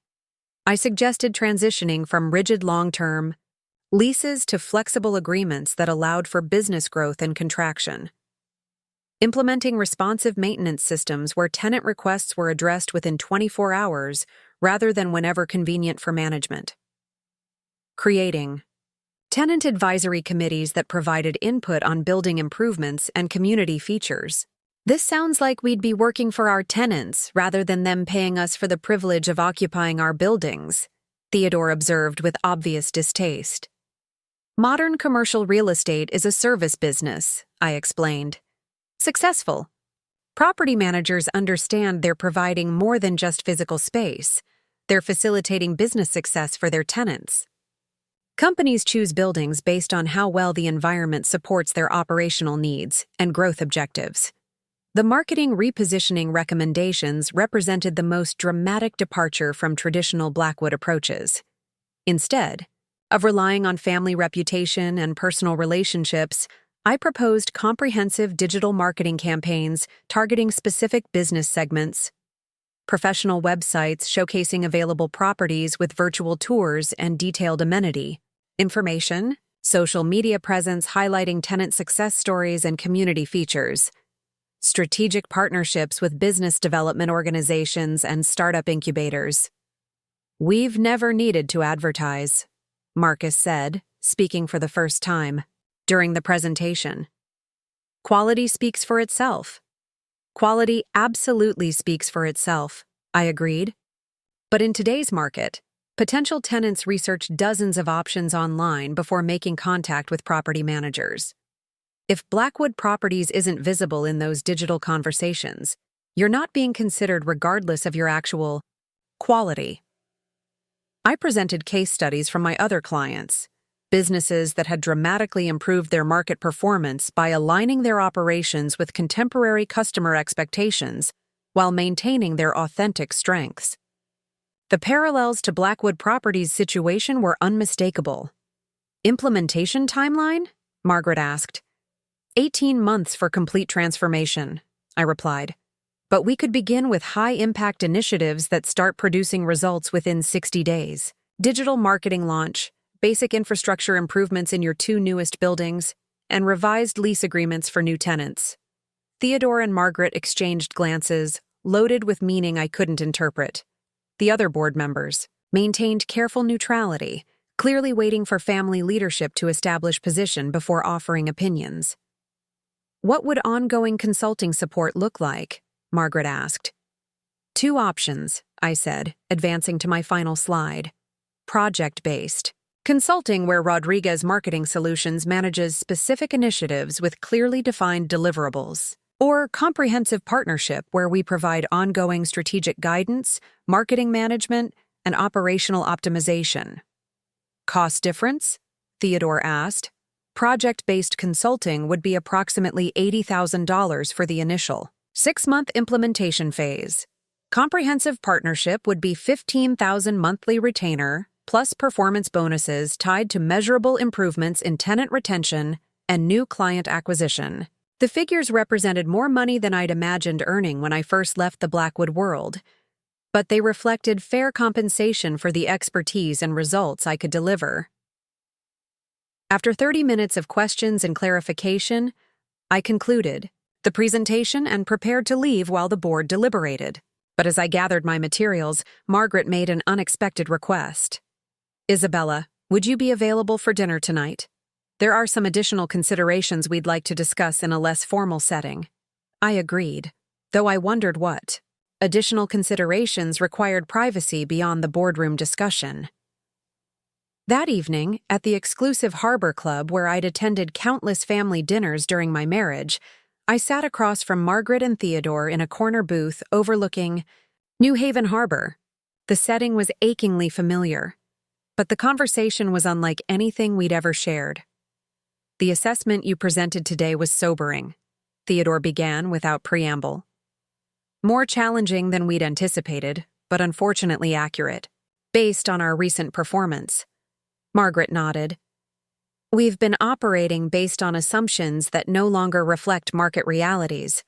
I suggested transitioning from rigid long-term leases to flexible agreements that allowed for business growth and contraction. Implementing responsive maintenance systems where tenant requests were addressed within 24 hours rather than whenever convenient for management. Creating tenant advisory committees that provided input on building improvements and community features. This sounds like we'd be working for our tenants rather than them paying us for the privilege of occupying our buildings, Theodore observed with obvious distaste. Modern commercial real estate is a service business, I explained. Successful. Property managers understand they're providing more than just physical space. They're facilitating business success for their tenants. Companies choose buildings based on how well the environment supports their operational needs and growth objectives. The marketing repositioning recommendations represented the most dramatic departure from traditional Blackwood approaches. Instead of relying on family reputation and personal relationships, I proposed comprehensive digital marketing campaigns targeting specific business segments, professional websites showcasing available properties with virtual tours and detailed amenity information, social media presence highlighting tenant success stories and community features, strategic partnerships with business development organizations and startup incubators. We've never needed to advertise, Marcus said, speaking for the first time, during the presentation. Quality speaks for itself. Quality absolutely speaks for itself, I agreed. But in today's market, potential tenants research dozens of options online before making contact with property managers. If Blackwood Properties isn't visible in those digital conversations, you're not being considered regardless of your actual quality. I presented case studies from my other clients, businesses that had dramatically improved their market performance by aligning their operations with contemporary customer expectations while maintaining their authentic strengths. The parallels to Blackwood Properties' situation were unmistakable. Implementation timeline? Margaret asked. 18 months for complete transformation, I replied. But we could begin with high-impact initiatives that start producing results within 60 days. Digital marketing launch, basic infrastructure improvements in your 2 newest buildings, and revised lease agreements for new tenants. Theodore and Margaret exchanged glances, loaded with meaning I couldn't interpret. The other board members maintained careful neutrality, clearly waiting for family leadership to establish position before offering opinions. What would ongoing consulting support look like? Margaret asked. 2 options, I said, advancing to my final slide. Project-based. Consulting where Rodriguez Marketing Solutions manages specific initiatives with clearly defined deliverables. Or comprehensive partnership where we provide ongoing strategic guidance, marketing management, and operational optimization. Cost difference? Theodore asked. Project-based consulting would be approximately $80,000 for the initial 6-month implementation phase. Comprehensive partnership would be $15,000 monthly retainer, plus performance bonuses tied to measurable improvements in tenant retention and new client acquisition. The figures represented more money than I'd imagined earning when I first left the Blackwood world, but they reflected fair compensation for the expertise and results I could deliver. After 30 minutes of questions and clarification, I concluded the presentation and prepared to leave while the board deliberated. But as I gathered my materials, Margaret made an unexpected request. Isabella, would you be available for dinner tonight? There are some additional considerations we'd like to discuss in a less formal setting. I agreed, though I wondered what. Additional considerations required privacy beyond the boardroom discussion. That evening, at the exclusive Harbor Club where I'd attended countless family dinners during my marriage, I sat across from Margaret and Theodore in a corner booth overlooking New Haven Harbor. The setting was achingly familiar. but the conversation was unlike anything we'd ever shared. "The assessment you presented today was sobering," Theodore began without preamble. "More challenging than we'd anticipated, but unfortunately accurate, based on our recent performance." Margaret nodded. "We've been operating based on assumptions that no longer reflect market realities.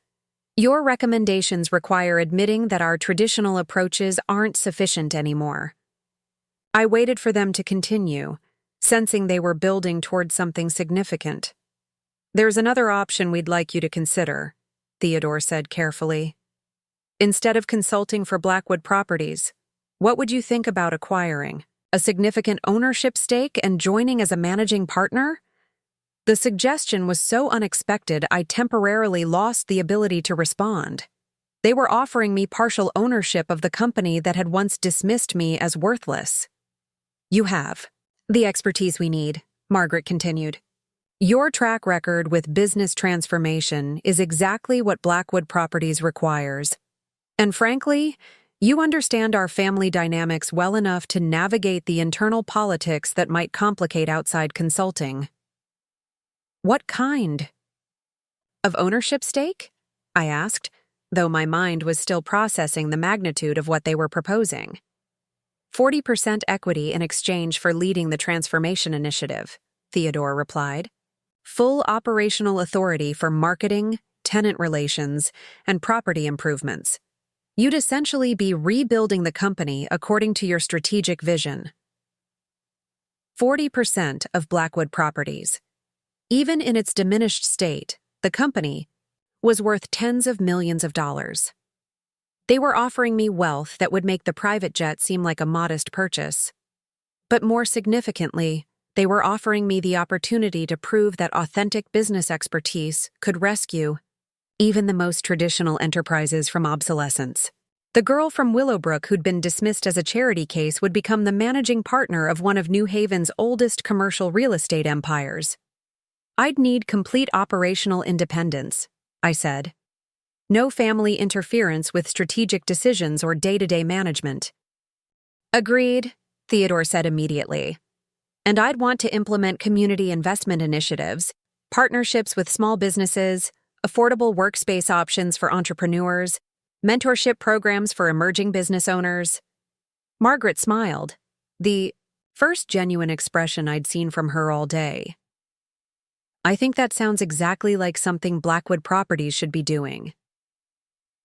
Your recommendations require admitting that our traditional approaches aren't sufficient anymore." I waited for them to continue, sensing they were building toward something significant. "There's another option we'd like you to consider," Theodore said carefully. "Instead of consulting for Blackwood Properties, what would you think about acquiring a significant ownership stake and joining as a managing partner?" The suggestion was so unexpected I temporarily lost the ability to respond. They were offering me partial ownership of the company that had once dismissed me as worthless. "You have the expertise we need," Margaret continued. "Your track record with business transformation is exactly what Blackwood Properties requires. And frankly, you understand our family dynamics well enough to navigate the internal politics that might complicate outside consulting." "What kind of ownership stake?" I asked, though my mind was still processing the magnitude of what they were proposing. 40% equity in exchange for leading the transformation initiative," Theodore replied. "Full operational authority for marketing, tenant relations, and property improvements. You'd essentially be rebuilding the company according to your strategic vision." 40% of Blackwood Properties. Even in its diminished state, the company was worth tens of millions of dollars. They were offering me wealth that would make the private jet seem like a modest purchase. But more significantly, they were offering me the opportunity to prove that authentic business expertise could rescue even the most traditional enterprises from obsolescence. The girl from Willowbrook who'd been dismissed as a charity case would become the managing partner of one of New Haven's oldest commercial real estate empires. "I'd need complete operational independence," I said. "No family interference with strategic decisions or day-to-day management." "Agreed," Theodore said immediately. "And I'd want to implement community investment initiatives, partnerships with small businesses, affordable workspace options for entrepreneurs, mentorship programs for emerging business owners." Margaret smiled, the first genuine expression I'd seen from her all day. "I think that sounds exactly like something Blackwood Properties should be doing."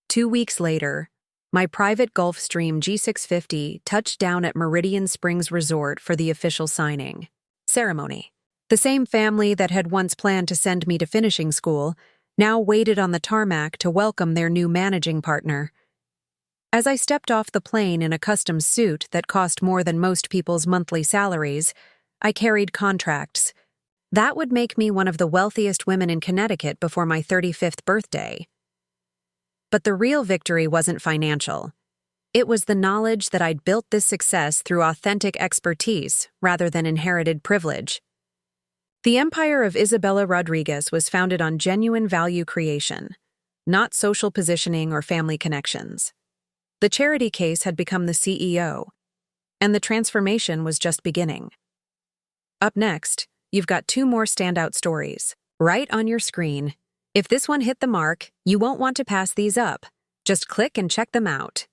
2 weeks later, my private Gulfstream G650 touched down at Meridian Springs Resort for the official signing ceremony. The same family that had once planned to send me to finishing school now waited on the tarmac to welcome their new managing partner. As I stepped off the plane in a custom suit that cost more than most people's monthly salaries, I carried contracts. That would make me one of the wealthiest women in Connecticut before my 35th birthday. But the real victory wasn't financial. It was the knowledge that I'd built this success through authentic expertise rather than inherited privilege. The empire of Isabella Rodriguez was founded on genuine value creation, not social positioning or family connections. The charity case had become the CEO, and the transformation was just beginning. Up next, you've got 2 more standout stories, right on your screen. If this one hit the mark, you won't want to pass these up. Just click and check them out.